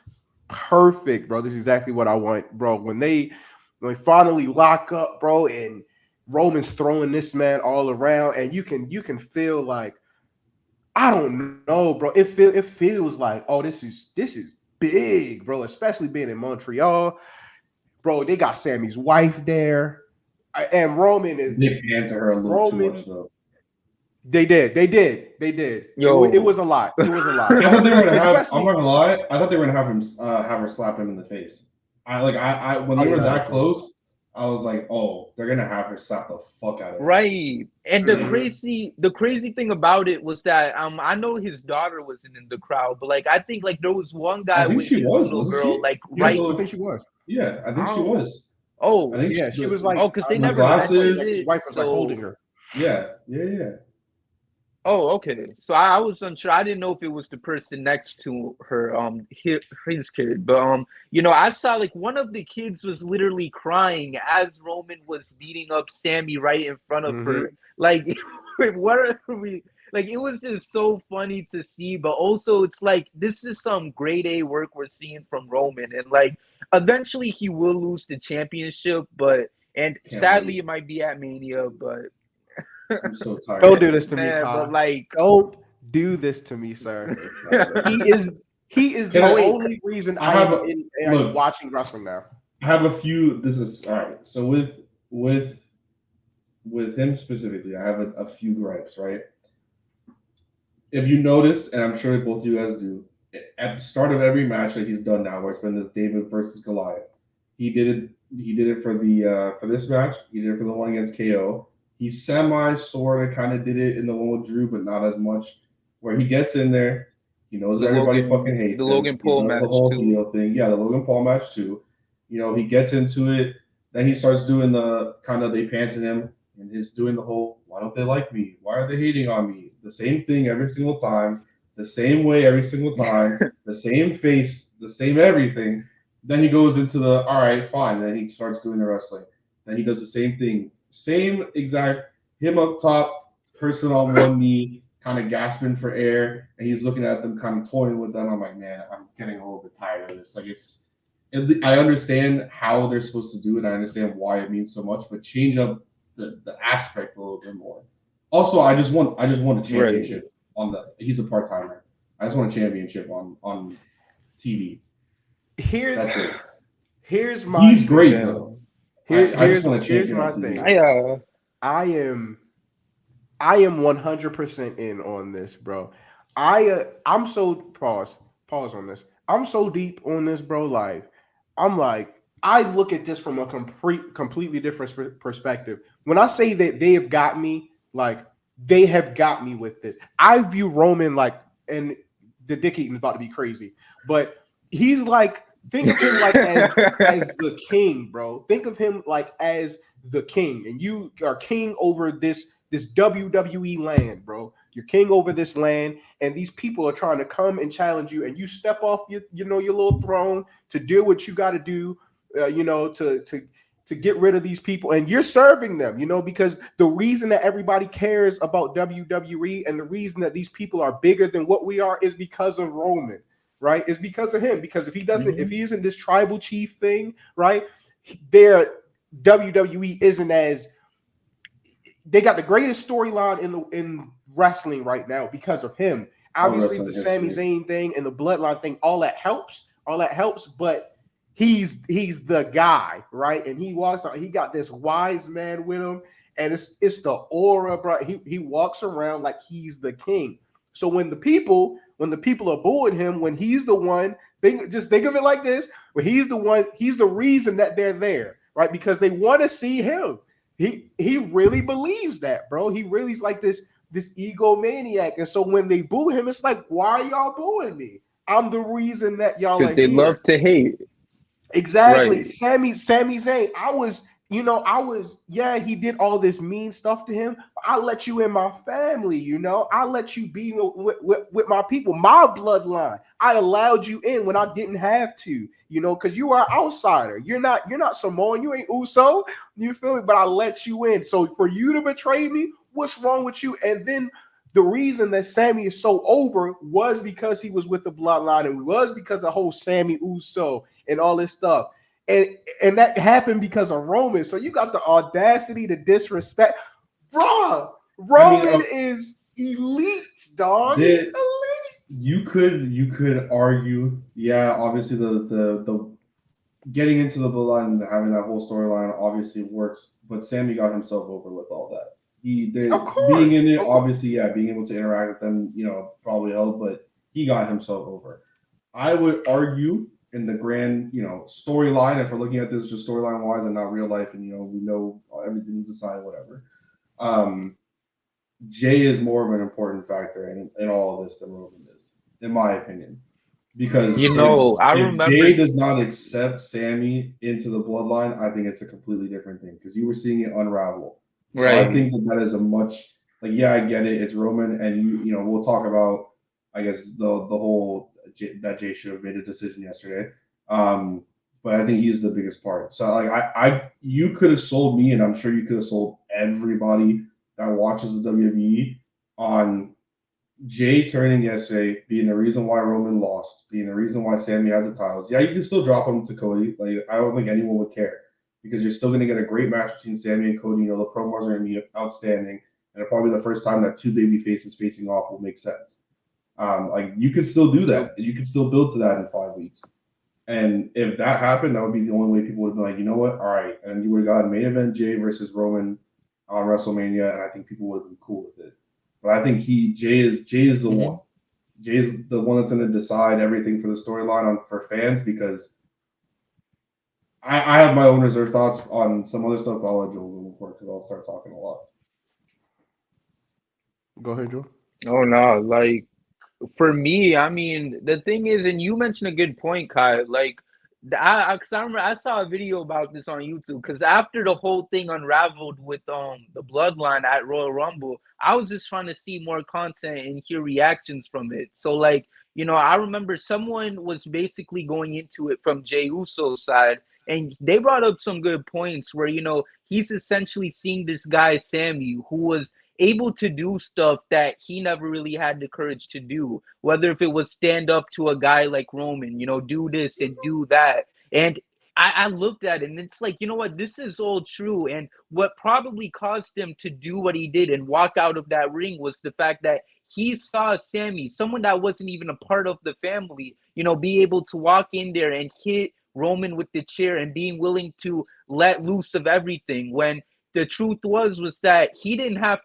perfect, bro. This is exactly what I want, bro. When they finally lock up, bro, and Roman's throwing this man all around, and you can feel like, I don't know, bro. It feels like, oh, this is big, bro. Especially being in Montreal, bro. They got Sammy's wife there, and Roman is. They panned to her a little too much, though. They did. Yo. It was a lot. It was a lot. I thought they were gonna have. I'm not gonna lie. I thought they were gonna have him have her slap him in the face. When they were that close, I was like, oh, they're gonna have her slap the fuck out of him. Right. And the And crazy thing about it was that I know his daughter wasn't in the crowd, but like I think like there was one I guy think with she his was, little wasn't girl she? like She was right. I a, think she was. yeah, I think she Oh, was. I oh, think Yeah, she was like, oh, because they with never glasses. mentioned like his it. wife was like holding So her. Yeah. oh, okay. So I was unsure. I didn't know if it was the person next to her, his kid. But you know, I saw like one of the kids was literally crying as Roman was beating up Sammy right in front of Mm-hmm. her. Like, what are we? Like, it was just so funny to see. But also, it's like this is some grade A work we're seeing from Roman, and like eventually he will lose the championship. But and Can't sadly, wait. it might be at Mania. But I'm so Don't tired. do this to me, man, but Kai. like. Don't do this to me, sir. So tired. He is Can the Oh I? wait, only reason I I have am a I'm look. watching wrestling now. I have a few. This is all right. So with him specifically, I have a few gripes. Right. If you notice, and I'm sure both of you guys do, at the start of every match that he's done now, where it's been this David versus Goliath, he did it. He did it for this match. He did it for the one against KO. He semi sort of kind of did it in the one with Drew, but not as much. Where he gets in there, he knows everybody fucking The hates him. Logan He Paul does the match whole too. heel thing. Yeah, the Logan Paul match too. You know, he gets into it. Then he starts doing the kind of they pan to him and he's doing the whole why don't they like me? Why are they hating on me? The same thing every single time, the same way every single time, the same face, the same everything. Then he goes into the all right, fine. Then he starts doing the wrestling. Then he does the same thing, same exact him up top, person on one knee, kind of gasping for air, and he's looking at them, kind of toying with them. I'm like, man, I'm getting a little bit tired of this. Like I understand how they're supposed to do it. I understand why it means so much, but change up the aspect a little bit more. Also, I just want a Right. championship on the. He's a part timer. I just want a championship on TV. Here's That's it. here's my He's thing. great though. Damn. I just want a Here's champion my on thing. TV. Yeah. I am I am 100% in on this, bro. I'm so pause on this. I'm so deep on this, bro. Like I'm like I look at this from a completely different perspective. When I say that they have got me, like they have got me with this. I view Roman like, and the dick eating is about to be crazy, but he's like, think of him like as the king, bro. Think of him like as the king, and you are king over this WWE land, bro. You're king over this land, and these people are trying to come and challenge you, and you step off your little throne to do what you got to do, to get rid of these people, and you're serving them, because the reason that everybody cares about WWE and the reason that these people are bigger than what we are is because of Roman, right? It's because of him. Because if he isn't this tribal chief thing, right? Their WWE isn't as they got the greatest storyline in wrestling right now because of him. All Obviously, the wrestling Sami history. Zayn thing and the Bloodline thing, all that helps. All that helps, but he's the guy, right? And he walks out. He got this wise man with him, and it's the aura, bro. He walks around like he's the king. So when the people are booing him, when he's the one, think of it like this: when he's the one, he's the reason that they're there, right? Because they want to see him. He really believes that, bro. He really is like this egomaniac. And so when they boo him, it's like, why are y'all booing me? I'm the reason that y'all Because are they here. love to hate. Exactly. Right. Sami Zayn, yeah, he did all this mean stuff to him. I let you in my family, I let you be with my people, my bloodline. I allowed you in when I didn't have to, because you are an outsider. You're not Samoan, you ain't Uso, you feel me? But I let you in. So for you to betray me, what's wrong with you? And then the reason that Sammy is so over was because he was with the bloodline, and it was because of the whole Sammy Uso and all this stuff. And that happened because of Roman. So you got the audacity to disrespect. Bruh, I mean, Roman is elite, dog. He's the, elite. you could argue, yeah, obviously the getting into the bloodline and having that whole storyline obviously works, but Sammy got himself over with all that. Of Being course. in it, Of course. obviously, yeah, being able to interact with them, probably helped, but he got himself over. I would argue in the grand, storyline, if we're looking at this just storyline wise and not real life, and we know everything's decided, whatever. Um, Jay is more of an important factor in all of this than Roman is, in my opinion. Because You if know, I if remember. Jay does not accept Sammy into the bloodline, I think it's a completely different thing. Because you were seeing it unravel. So I Right. think that is a much like I get it. It's Roman, and we'll talk about I guess the whole that Jay should have made a decision yesterday. Um, but I think he's the biggest part. So like you could have sold me, and I'm sure you could have sold everybody that watches the WWE on Jay turning yesterday being the reason why Roman lost, being the reason why Sammy has the titles. Yeah, you can still drop him to Cody. Like I don't think anyone would care because you're still going to get a great match between Sammy and Cody. The promos are going to be outstanding, and it'll probably be the first time that two baby faces facing off will make sense. Like you could still do that. You could still build to that in 5 weeks. And if that happened, that would be the only way people would be like, you know what, all right. And you would have got main event Jay versus Roman on WrestleMania, and I think people would have been cool with it. But I think Jay is the one. Jay is the one that's going to decide everything for the storyline for fans because I have my own reserved thoughts on some other stuff. But I'll let Joel go before because I'll start talking a lot. Go ahead, Joe. Oh no, like for me, I mean, the thing is, and you mentioned a good point, Kai. Like, cause I remember I saw a video about this on YouTube. Cause after the whole thing unraveled with the Bloodline at Royal Rumble, I was just trying to see more content and hear reactions from it. So like, I remember someone was basically going into it from Jey Uso's side, and they brought up some good points where he's essentially seeing this guy Sammy who was able to do stuff that he never really had the courage to do. Whether if it was stand up to a guy like Roman, do this and do that. And I looked at it and it's like, you know what, this is all true. And what probably caused him to do what he did and walk out of that ring was the fact that he saw Sammy, someone that wasn't even a part of the family, be able to walk in there and hit Roman with the chair and being willing to let loose of everything when the truth was that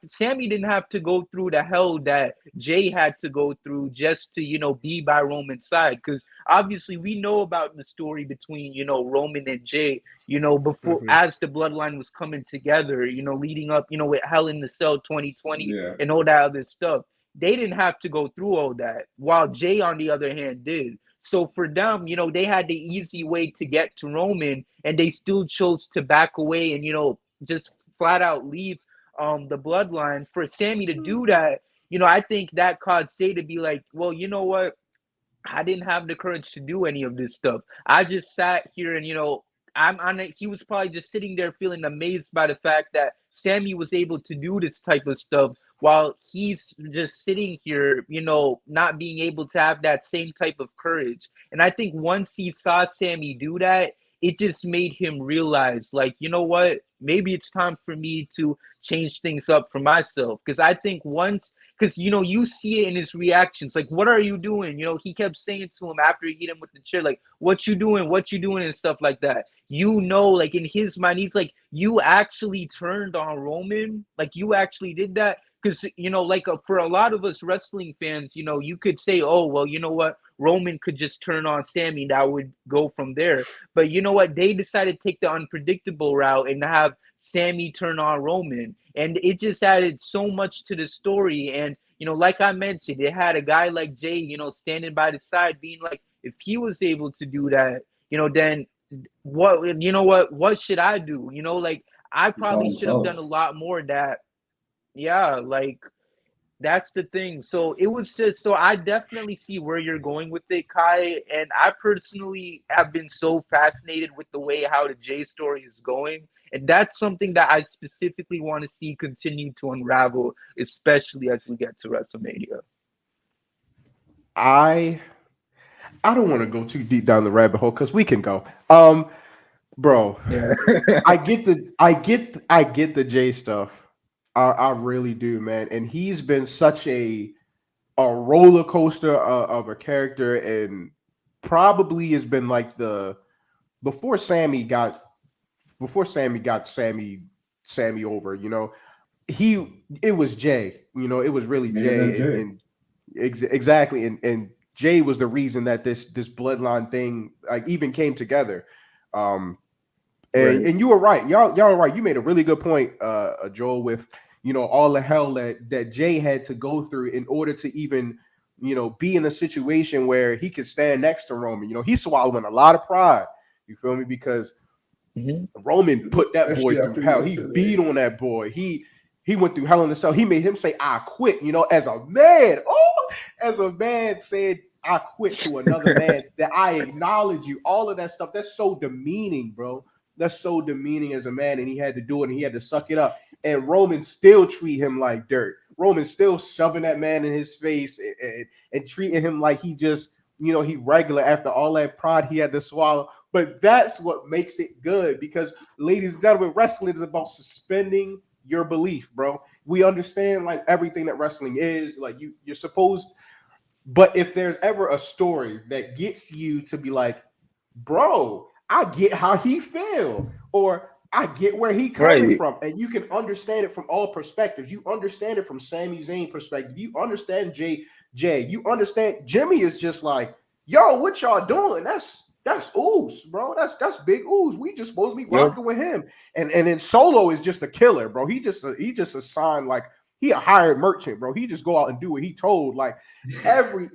Sammy didn't have to go through the hell that Jay had to go through just to be by Roman's side, because obviously we know about the story between Roman and Jay, before, Mm-hmm. as the bloodline was coming together, leading up, with Hell in the Cell 2020 Yeah, and all that other stuff. They didn't have to go through all that, while Jay on the other hand did. So for them, they had the easy way to get to Roman, and they still chose to back away and just flat out leave the bloodline. For Sammy to do that, I think that caused Jay to be like, well, you know what? I didn't have the courage to do any of this stuff. I just sat here and I'm on it. He was probably just sitting there feeling amazed by the fact that Sammy was able to do this type of stuff while he's just sitting here, not being able to have that same type of courage. And I think once he saw Sammy do that, it just made him realize, like, you know what? Maybe it's time for me to change things up for myself. Because I think once, because you see it in his reactions, like, what are you doing? He kept saying to him after he hit him with the chair, like, what you doing, and stuff like that. Like, in his mind, he's like, you actually turned on Roman, like, you actually did that. Because like, for a lot of us wrestling fans, you could say, oh well, you know what, Roman could just turn on Sammy, that would go from there. But you know what, they decided to take the unpredictable route and have Sammy turn on Roman, and it just added so much to the story. And like I mentioned, it had a guy like Jay, standing by the side, being like, if he was able to do that, then what should I do? Like, I he saw probably should have himself. done a lot more. That, yeah, like, that's the thing. So it was just, so I definitely see where you're going with it, Kai. And I personally have been so fascinated with the way how the Jay story is going. And that's something that I specifically want to see continue to unravel, especially as we get to WrestleMania. I I don't want to go too deep down the rabbit hole because we can go. Bro, Yeah. I get the Jay stuff. I really do, man. And he's been such a roller coaster of a character, and probably has been like the before Sammy got Sammy over. He it was Jay. It was really Main event Jay, Jay. and exactly, and Jay was the reason that this bloodline thing like even came together. Um, Right. and you were right. Y'all are right. You made a really good point, Joel, with all the hell that Jay had to go through in order to even be in a situation where he could stand next to Roman. He's swallowing a lot of pride. You feel me? Because Mm-hmm. Roman put that boy Especially through after hell. He yesterday. beat on that boy. He went through hell in the cell. He made him say, "I quit." As a man. Oh, as a man said, "I quit" to another man that I acknowledge you. All of that stuff. That's so demeaning, bro. That's so demeaning as a man, and he had to do it, and he had to suck it up. And Roman still treat him like dirt. Roman still shoving that man in his face and treating him like he just, he regular after all that pride he had to swallow. But that's what makes it good because, ladies and gentlemen, wrestling is about suspending your belief, bro. We understand like everything that wrestling is. Like you're supposed, but if there's ever a story that gets you to be like, bro, I get how he feel, or I get where he coming Right. from, and you can understand it from all perspectives. You understand it from Sami Zayn perspective. You understand Jay. You understand Jimmy is just like, yo, what y'all doing? That's Ooze, bro. That's big Ooze. We just supposed to be Yep. rocking with him. And then Solo is just a killer, bro. He just assigned like he a hired merchant, bro. He just go out and do what he told. Like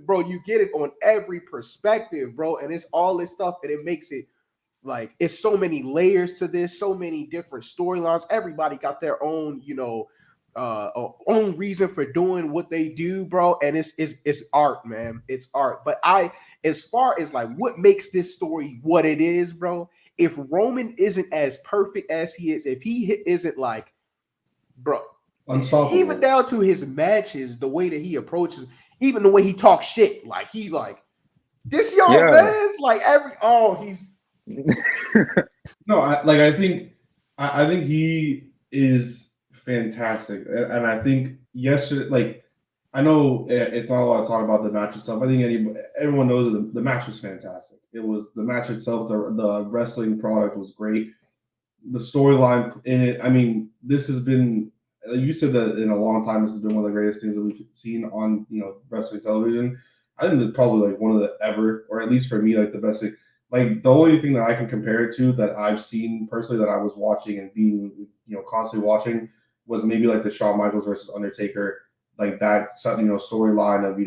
bro, you get it on every perspective, bro. And it's all this stuff, and it makes it like it's so many layers to this, so many different storylines. Everybody got their own, own reason for doing what they do, bro. And it's art, man. It's art. But as far as like what makes this story what it is, bro, if Roman isn't as perfect as he is, if he isn't like, bro, even Unstoppable. down to his matches, the way that he approaches, even the way he talks shit, like he like this young Yeah. man's like he's No, I think he is fantastic, and I think yesterday, like I know it's not a lot to talk about the match itself. I think everyone knows that the match was fantastic. It was the match itself. The wrestling product was great. The storyline in it. I mean, this has been. You said that in a long time. This has been one of the greatest things that we've seen on wrestling television. I think it's probably like one of the ever, or at least for me, like the best thing. Like the only thing that I can compare it to that I've seen personally that I was watching and being constantly watching was maybe like the Shawn Michaels versus Undertaker, like that storyline of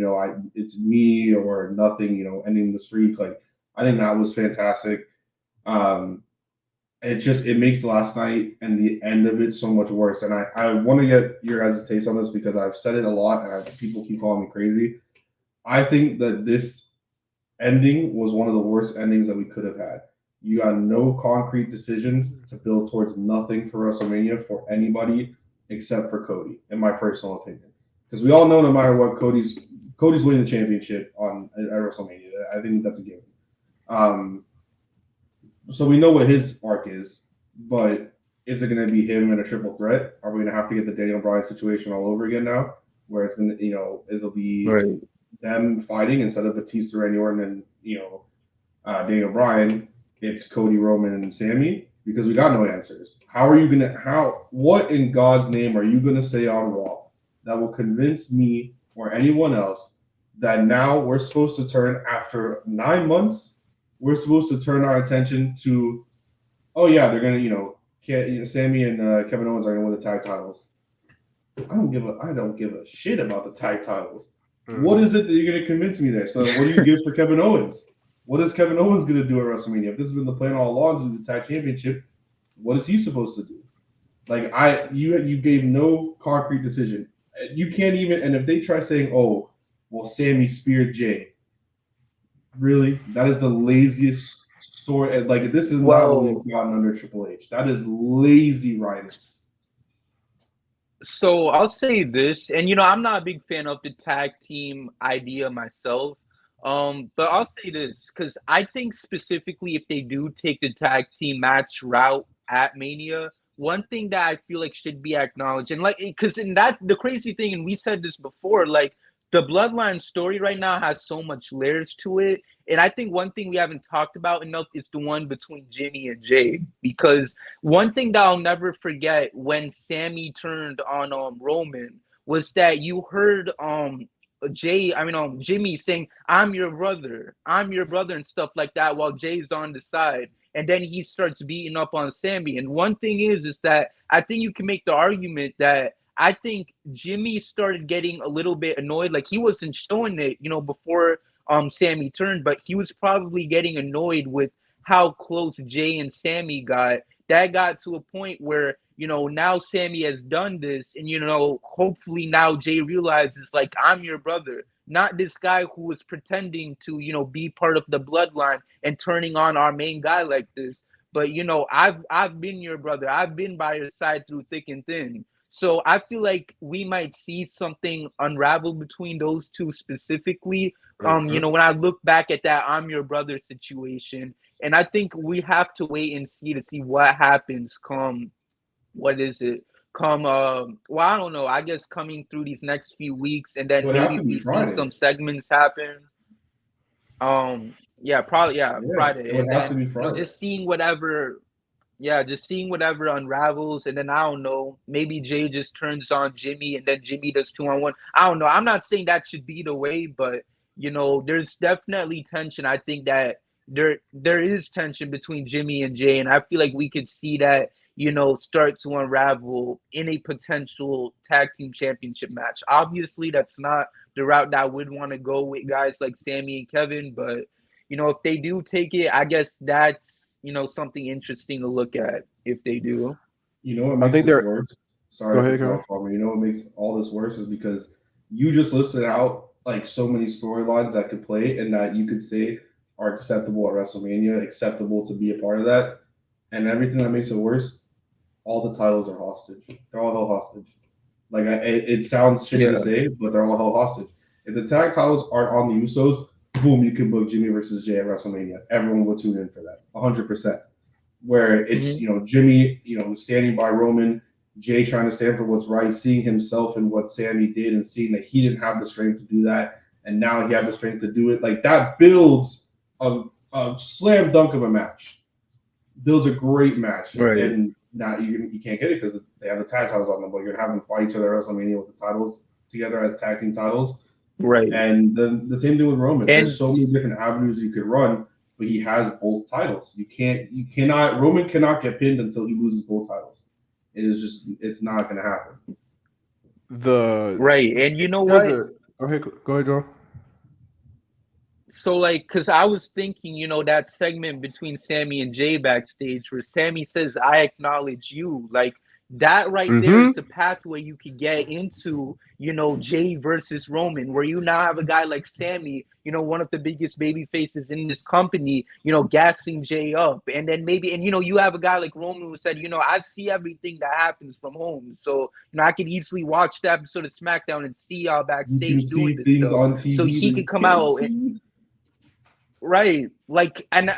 it's me or nothing, ending the streak. Like I think that was fantastic. Um, it makes last night and the end of it so much worse. And I want to get your guys' taste on this because I've said it a lot and people keep calling me crazy. I think that this ending was one of the worst endings that we could have had. You got no concrete decisions to build towards nothing for WrestleMania for anybody except for Cody, in my personal opinion. Because we all know no matter what, Cody's winning the championship at WrestleMania. I think that's a given. Um, so we know what his arc is, but is it going to be him in a triple threat? Are we going to have to get the Daniel Bryan situation all over again now, where it's going to, it'll be Right. them fighting instead of Batista, Randy Orton, and Daniel Bryan? It's Cody, Roman, and Sammy because we got no answers. How are you gonna? What in God's name are you gonna say on Raw that will convince me or anyone else that now we're supposed to turn after 9 months? We're supposed to turn our attention to, oh yeah, they're gonna, Sammy and Kevin Owens are gonna win the tag titles. I don't give a shit about the tag titles. What is it that you're gonna convince me there? So what do you give for Kevin Owens? What is Kevin Owens gonna do at WrestleMania? If this has been the plan all along to do the tag championship, what is he supposed to do? Like you gave no concrete decision. You can't even. And if they try saying, "Oh, well, Sammy speared Jay," really, that is the laziest story. Like this is not what Well, we've gotten under Triple H. That is lazy writing. so I'll say this, and I'm not a big fan of the tag team idea myself. But I'll say this because I think specifically if they do take the tag team match route at Mania, one thing that I feel like should be acknowledged, and like because in that the crazy thing, and we said this before, like the Bloodline story right now has so much layers to it, and I think one thing we haven't talked about enough is the one between Jimmy and Jay because one thing that I'll never forget when Sammy turned on Roman was that you heard Jimmy saying, I'm your brother, and stuff like that, while Jay's on the side. And then he starts beating up on Sammy. And one thing is that I think you can make the argument that I think Jimmy started getting a little bit annoyed. Like he wasn't showing it, before Sammy turned, but he was probably getting annoyed with how close Jay and Sammy got. That got to a point where, now Sammy has done this, and hopefully now Jay realizes, like, I'm your brother, not this guy who was pretending to, be part of the bloodline and turning on our main guy like this. But I've been your brother. I've been by your side through thick and thin. So I feel like we might see something unravel between those two specifically. Mhm. When I look back at that I'm your brother situation, and I think we have to wait and see to see what happens come what is it? Come well, I don't know. I guess coming through these next few weeks, and It then would have maybe to if be we see Friday. some segments happen. Yeah, probably, yeah, Yeah, it Friday. would And have to then, be Friday. just seeing whatever unravels, and then I don't know, maybe Jay just turns on Jimmy, and then Jimmy does 2-on-1. I don't know. I'm not saying that should be the way, but there's definitely tension. I think that there is tension between Jimmy and Jay, and I feel like we could see that, start to unravel in a potential tag team championship match. Obviously, that's not the route that I would want to go with guys like Sammy and Kevin, but if they do take it, I guess that's, something interesting to look at if they do. You know what I makes think this they're. worse? Go Sorry to ahead, cut you go. off, Palmer. You know what makes all this worse is because you just listed out like so many storylines that could play and that you could say are acceptable at WrestleMania, acceptable to be a part of that. And everything that makes it worse, all the titles are hostage. They're all held hostage. Like it sounds shitty to Yeah. say, but they're all held hostage. If the tag titles aren't on the Usos, boom, you can book Jimmy versus Jay at WrestleMania. Everyone will tune in for that, 100%. Where it's Hmm. Jimmy standing by Roman, Jay trying to stand for what's right, seeing himself and what Sammy did, and seeing that he didn't have the strength to do that, and now he had the strength to do it. Like that builds a slam dunk of a match, builds a great match, Right. and now you can't get it because they have the tag titles on them, but you're gonna have them fight each other at WrestleMania with the titles together as tag team titles. Right. And the same thing with Roman. There's And so many different avenues you could run, but he has both titles. You cannot Roman cannot get pinned until he loses both titles. It's not gonna happen. The right. And you know There's what? a. Go ahead, Joe. So like, cause I was thinking, that segment between Sammy and Jay backstage where Sammy says, I acknowledge you. Like that right there is Mm-hmm. the pathway you could get into, Jay versus Roman, where you now have a guy like Sammy, one of the biggest baby faces in this company, gassing Jay up. And then maybe, and you have a guy like Roman who said, I see everything that happens from home. So, I could easily watch that episode of SmackDown and see y'all You can backstage doing see this things stuff. on So TV that he you could come can't out. see. Right. Like, and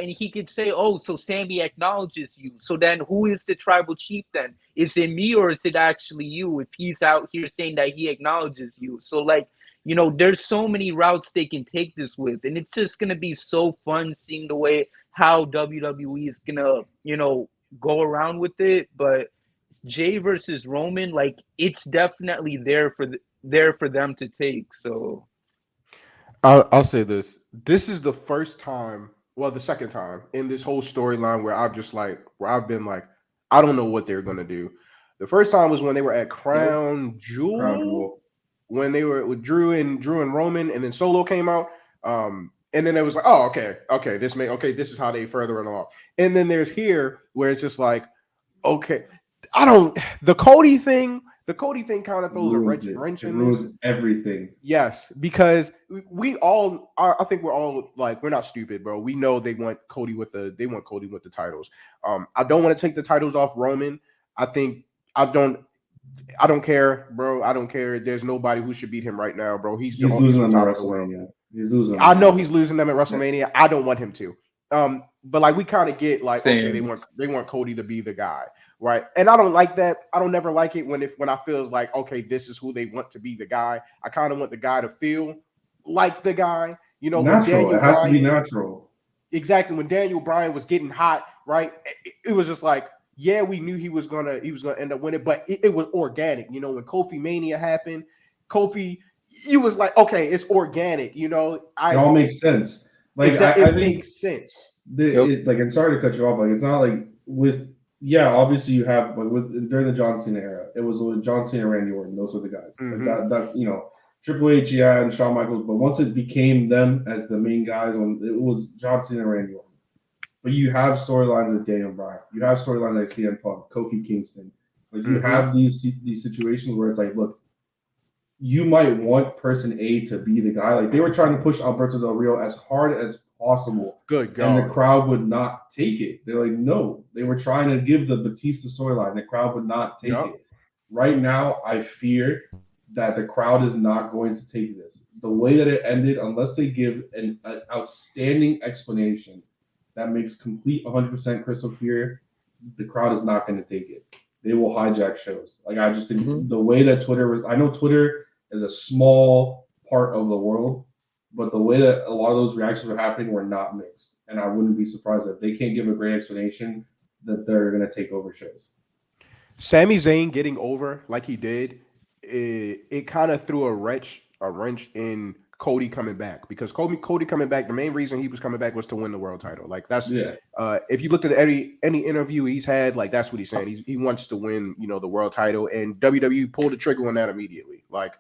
he could say, oh, so Sammy acknowledges you. So then who is the tribal chief then? Is it me or is it actually you if he's out here saying that he acknowledges you? So, like, there's so many routes they can take this with. And it's just going to be so fun seeing the way how WWE is going to, go around with it. But Jay versus Roman, like, it's definitely there for them to take. So, I'll say this. This is the first time, well, the second time in this whole storyline where I've been like, I don't know what they're gonna do. The first time was when they were at Yep. Crown Crown Jewel, Jewel. when they were with Drew and Roman, and then Solo came out. And then it was like, oh, okay, this is how they further it along. And then there's here where it's just like, okay, I don't the Cody thing kind of throws a Ruins it. wrench It in this. ruins everything. Yes, because we all are. I think we're all like, we're not stupid, bro. We know they want Cody with the titles. I don't want to take the titles off Roman. I think I don't. I don't care, bro. I don't care. There's nobody who should beat him right now, bro. He's He's losing on them at top of the world. WrestleMania. He's losing them I at know WrestleMania. he's losing them at WrestleMania. I don't want him to. But like we kind of get like, okay, same. they want Cody to be the guy, right? And I don't like that. I don't never like it when I feel like, okay, this is who they want to be the guy. I kind of want the guy to feel like the guy. When Natural. Daniel It has to be Bryan, natural. exactly, when Daniel Bryan was getting hot, right? It was just like, yeah, we knew he was gonna end up winning, but it was organic. When Kofi Mania happened, Kofi, you was like, okay, it's organic. It all makes sense. Like exactly, I it think makes sense. Yep. like, and sorry to cut you off. Like, it's not like with obviously you have like with during the John Cena era, it was with John Cena, Randy Orton. Those were the guys. Like Mhm. that's Triple H, yeah, and Shawn Michaels. But once it became them as the main guys, when it was John Cena, Randy Orton. But you have storylines like Daniel Bryan. You have storylines like CM Punk, Kofi Kingston. Like you Mhm. have these situations where it's like, look, you might want person A to be the guy. Like they were trying to push Alberto Del Rio as hard as possible, Good and the God. crowd would not take it. They're like, no. They were trying to give the Batista storyline. The crowd would not take Yep. it. Right now, I fear that the crowd is not going to take this. The way that it ended, unless they give an outstanding explanation that makes complete 100% crystal clear, the crowd is not going to take it. They will hijack shows. Like I just think Mhm. the way that Twitter was, I know Twitter is a small part of the world, but the way that a lot of those reactions were happening were not mixed. And I wouldn't be surprised if they can't give a great explanation that they're going to take over shows. Sami Zayn getting over like he did, it kind of threw a wrench in Cody coming back, because Cody coming back, the main reason he was coming back was to win the world title. Like that's Yeah. if you looked at any interview he's had, like that's what he's saying. He wants to win, the world title, and WWE pulled the trigger on that immediately. Like,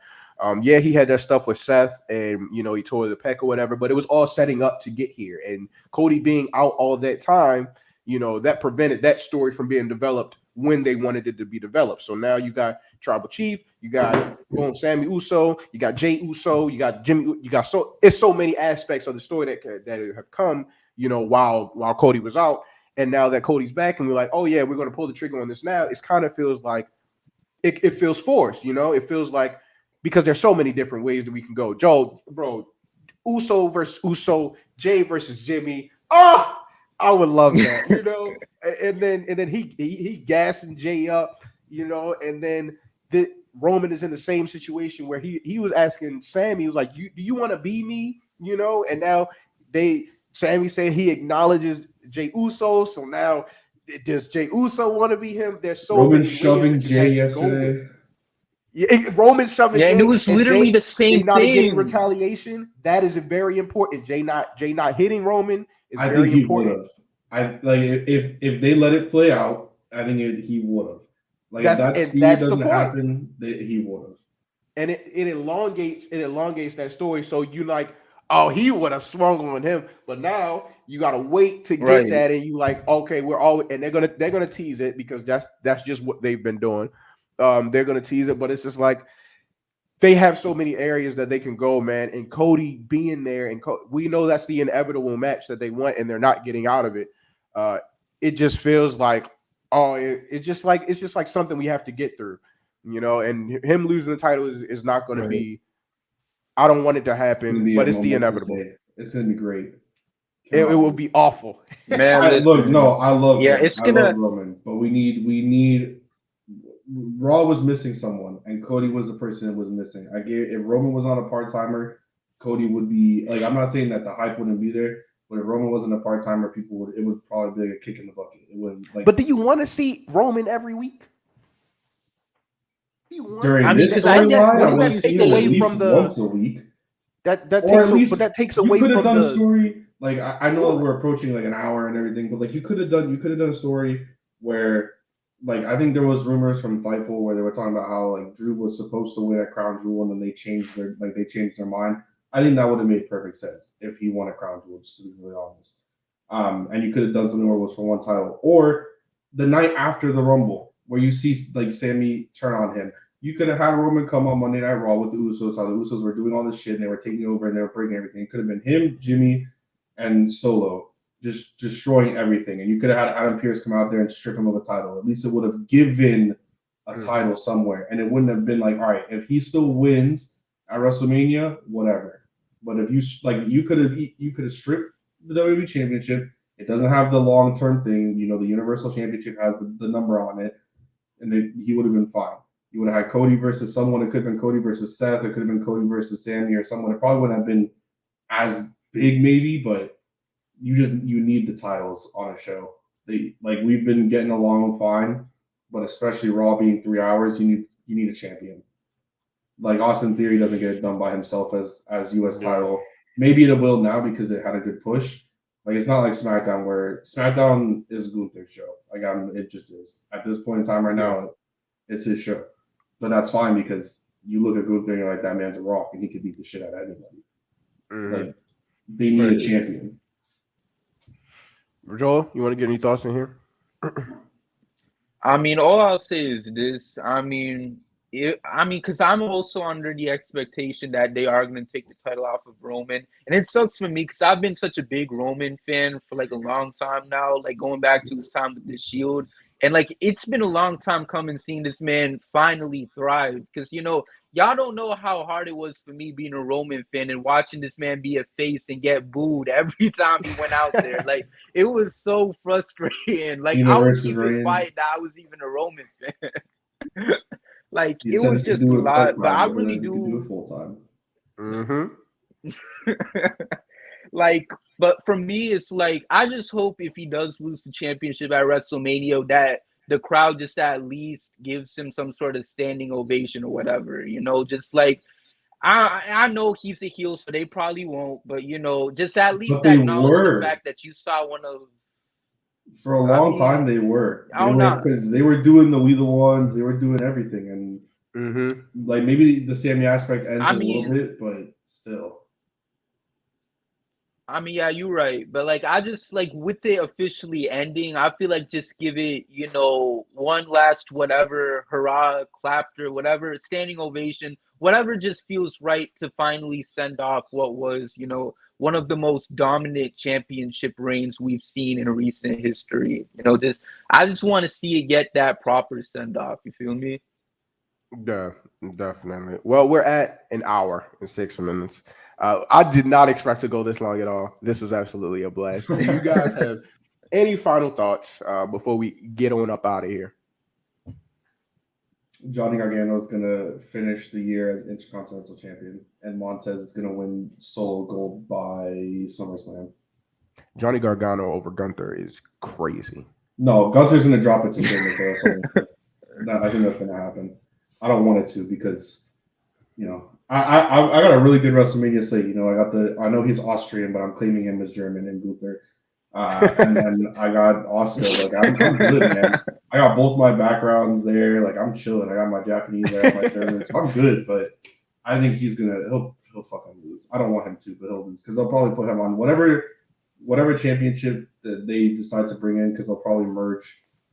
yeah, he had that stuff with Seth, and he tore the pec or whatever, but it was all setting up to get here. And Cody being out all that time, that prevented that story from being developed when they wanted it to be developed. So now you got Tribal Chief, you got Sammy Uso, you got Jay Uso, you got Jimmy, you got it's so many aspects of the story that have come, while Cody was out. And now that Cody's back and we're like, oh yeah, we're going to pull the trigger on this now, it kind of feels like it feels forced, it feels like, because there's so many different ways that we can go. Joe, bro, Uso versus Uso, Jay versus Jimmy. Oh, I would love that, and then he gassing Jay up, and then the Roman is in the same situation where he was asking Sammy, he was like, do you want to be me? And now Sammy said he acknowledges Jay Uso, so now does Jay Uso want to be him? There's so Roman many layers shoving that you Jay have to go with. yesterday. Yeah, Roman shoving Yeah, and it Jay, was and literally Jay the same not getting thing. retaliation. That is very important. Jay not hitting Roman is I think very he would important. have. I like if they let it play out. I think he would have. Like if that speed That's the doesn't point. happen, he would have. And it elongates that story. So you like, oh, he would have swung on him, but now you gotta wait to get Right. that, and you like, okay, we're all, and they're gonna tease it, because that's just what they've been doing. They're gonna tease it, but it's just like they have so many areas that they can go, man. And Cody being there, and we know that's the inevitable match that they want, and they're not getting out of it. Uh, it just feels like, oh, it's just like something we have to get through, And him losing the title is not going to Right. be. I don't want it to It's gonna happen, be a but it's the momentous inevitable. day. It's gonna be great. It Cannot will wait. be awful. Man, I look, listen. no, I love Yeah, him. it's I love gonna. Roman, but we need. Raw was missing someone, and Cody was the person that was missing. If Roman was not a part timer, Cody would be like. I'm not saying that the hype wouldn't be there, but if Roman wasn't a part timer, it would probably be like a kick in the bucket. It wouldn't like But do you want to see Roman every week? Do you want during I mean, this because I doesn't think that storyline. I once doesn't want that to you see take him at away say least from the once a week, that or takes at but least that takes you away could have from done a the story. Like I know that what? we're approaching like an hour and everything, but like you could have done a story where like I think there was rumors from Fightful where they were talking about how like Drew was supposed to win at Crown Jewel and then they changed their mind. I think that would have made perfect sense if he won a Crown Jewel, just to be really honest. And you could have done something where it was for one title, or the night after the Rumble where you see like Sammy turn on him. You could have had Roman come on Monday Night Raw with the Usos, how the Usos were doing all this shit and they were taking over and they were breaking everything. It could have been him, Jimmy, and Solo just destroying everything. And you could have had Adam Pearce come out there and strip him of a title. At least it would have given a title somewhere. And it wouldn't have been like, all right, if he still wins at WrestleMania, whatever. But if you could have stripped the WWE Championship. It doesn't have the long term thing. The Universal Championship has the number on it, and he would have been fine. You would have had Cody versus someone. It could have been Cody versus Seth. It could have been Cody versus Sammy or someone. It probably wouldn't have been as big, maybe, but you need the titles on a show. We've been getting along fine, but especially Raw being 3 hours, you need a champion. Like Austin Theory doesn't get it done by himself as U.S. Yeah. title. Maybe it will now because it had a good push. Like it's not like SmackDown where SmackDown is Gunther's show. Like it just is at this point in time right now. It's his show, but that's fine because you look at Gunther and you're like, that man's a rock and he could beat the shit out of anybody. Like they need a champion. Joel, you want to get any thoughts in here? I mean, all I'll say is this. Because I'm also under the expectation that they are going to take the title off of Roman, and it sucks for me because I've been such a big Roman fan for like a long time now, like going back to his time with the Shield, and like it's been a long time coming seeing this man finally thrive. Because y'all don't know how hard it was for me being a Roman fan and watching this man be a face and get booed every time he went out there. Like it was so frustrating. Like Cena I was versus even Reigns. fighting that I was even a Roman fan. Like He it said was if you just a do it lot, but I part-time, really then you can do do. it full time. Like, but for me, it's like I just hope if he does lose the championship at WrestleMania, that the crowd just at least gives him some sort of standing ovation or whatever. Just like I know he's a heel, so they probably won't. But just at least But they acknowledge the were. fact that you saw one of. For a I long mean, time, they were. I They don't were know. because they were doing the We the Ones. They were doing everything, and like maybe the Sammy aspect ends I a little mean, bit, but still. yeah, you're right. But like I just like with it officially ending, I feel like just give it, one last whatever, hurrah, clapped or whatever, standing ovation, whatever just feels right to finally send off what was, one of the most dominant championship reigns we've seen in recent history. Just I just want to see it get that proper send off. You feel me? Yeah, definitely. Well, we're at an hour and 6 minutes. I did not expect to go this long at all. This was absolutely a blast. Do you guys have any final thoughts before we get on up out of here? Johnny Gargano is gonna finish the year as Intercontinental Champion, and Montez is gonna win solo gold by SummerSlam. Johnny Gargano over Gunther is crazy. No, Gunther's gonna drop it to Sheamus at WrestleMania. I think that's gonna happen. I don't want it to because I got a really good WrestleMania slate. I know he's Austrian, but I'm claiming him as German and Gunther. And then I got Oscar. Like I'm good, man. I got both my backgrounds there. Like I'm chilling. I got my Japanese, I got my German. So I'm good, but I think he'll fucking lose. I don't want him to, but he'll lose because they'll probably put him on whatever championship that they decide to bring in because they'll probably merge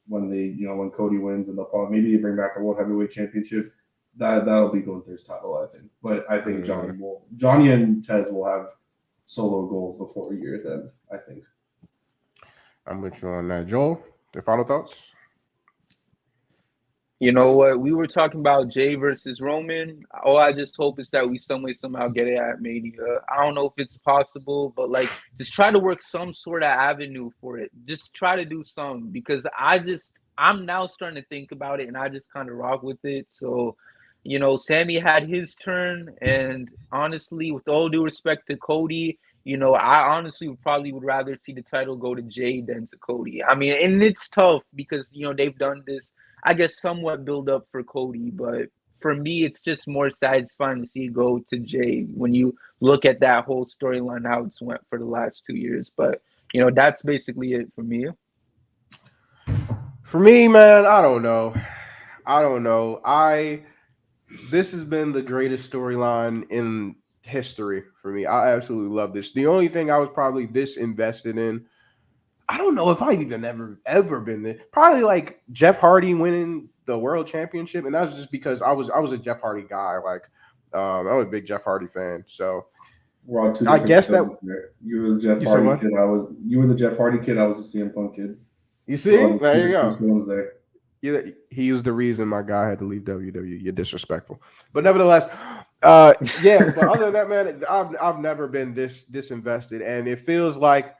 when Cody wins, and they'll probably maybe bring back the World Heavyweight Championship. That'll be Gunther's title, I think. But I think Johnny and Tez will have solo gold before year's end, I think. I'm with you on that. Joel, your final thoughts? You know what? We were talking about Jay versus Roman. All I just hope is that we some way somehow get it at Mania. I don't know if it's possible, but like just try to work some sort of avenue for it. Just try to do some because I'm now starting to think about it and I just kind of rock with it. So, Sammy had his turn, and honestly, with all due respect to Cody, I honestly would rather see the title go to Jay than to Cody. I mean, and it's tough because they've done this, I guess, somewhat build up for Cody, but for me, it's just more satisfying to see it go to Jay when you look at that whole storyline, how it's went for the last 2 years. But, that's basically it for me. For me, man, I don't know. This has been the greatest storyline in history for me. I absolutely love this. The only thing I was probably this invested in, I don't know if I've even ever been there. Probably like Jeff Hardy winning the world championship, and that was just because I was a Jeff Hardy guy. Like, I'm a big Jeff Hardy fan. So we're on two I different guess that there. You were the Jeff you said Hardy what? kid. You were the Jeff Hardy kid. I was the CM Punk kid. You see, there you go. There. He was the reason my guy had to leave WWE. You're disrespectful, but nevertheless, yeah. But other than that, man, I've never been this invested, and it feels like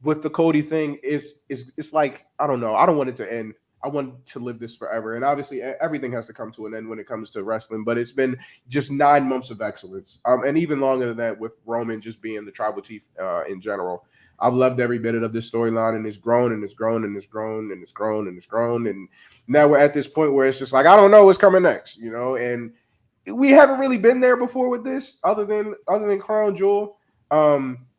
with the Cody thing, it's like I don't know. I don't want it to end. I want to live this forever, and obviously everything has to come to an end when it comes to wrestling. But it's been just 9 months of excellence, and even longer than that with Roman just being the tribal chief in general. I've loved every bit of this storyline, and it's grown and it's grown and it's grown and it's grown and it's grown, and now we're at this point where it's just like I don't know what's coming next, and we haven't really been there before with this, other than Crown Jewel.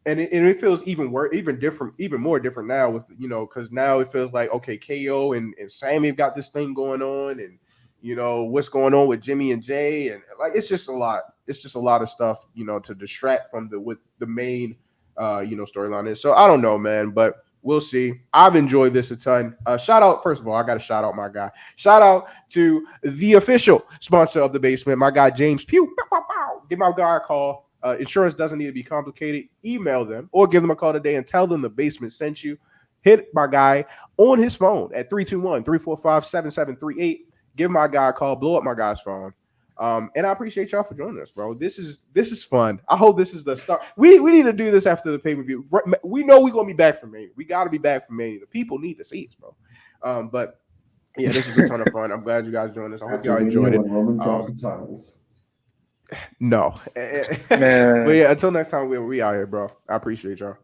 And it feels even worse, even different, even more different now with because now it feels like okay, KO and Sammy have got this thing going on, and what's going on with Jimmy and Jay, and like it's just a lot. It's just a lot of stuff to distract from what the main storyline is. So I don't know, man, but we'll see. I've enjoyed this a ton. Shout out, first of all, I got to shout out my guy. Shout out to the official sponsor of the basement, my guy James Pugh. Bow, bow, bow. Give my guy a call. Insurance doesn't need to be complicated. Email them or give them a call today and tell them the basement sent you. Hit my guy on his phone at 321-345-7738. Give my guy a call. Blow up my guy's phone. And I appreciate y'all for joining us, bro. This is fun. I hope this is the start. We need to do this after the pay-per-view. We know we're gonna be back from Mania. We gotta be back from Mania. The people need to see us, bro. But yeah, this was a ton of fun. I'm glad you guys joined us. I hope y'all enjoyed it. Roman drops the titles. No. Man. But yeah, until next time, we out here, bro. I appreciate y'all.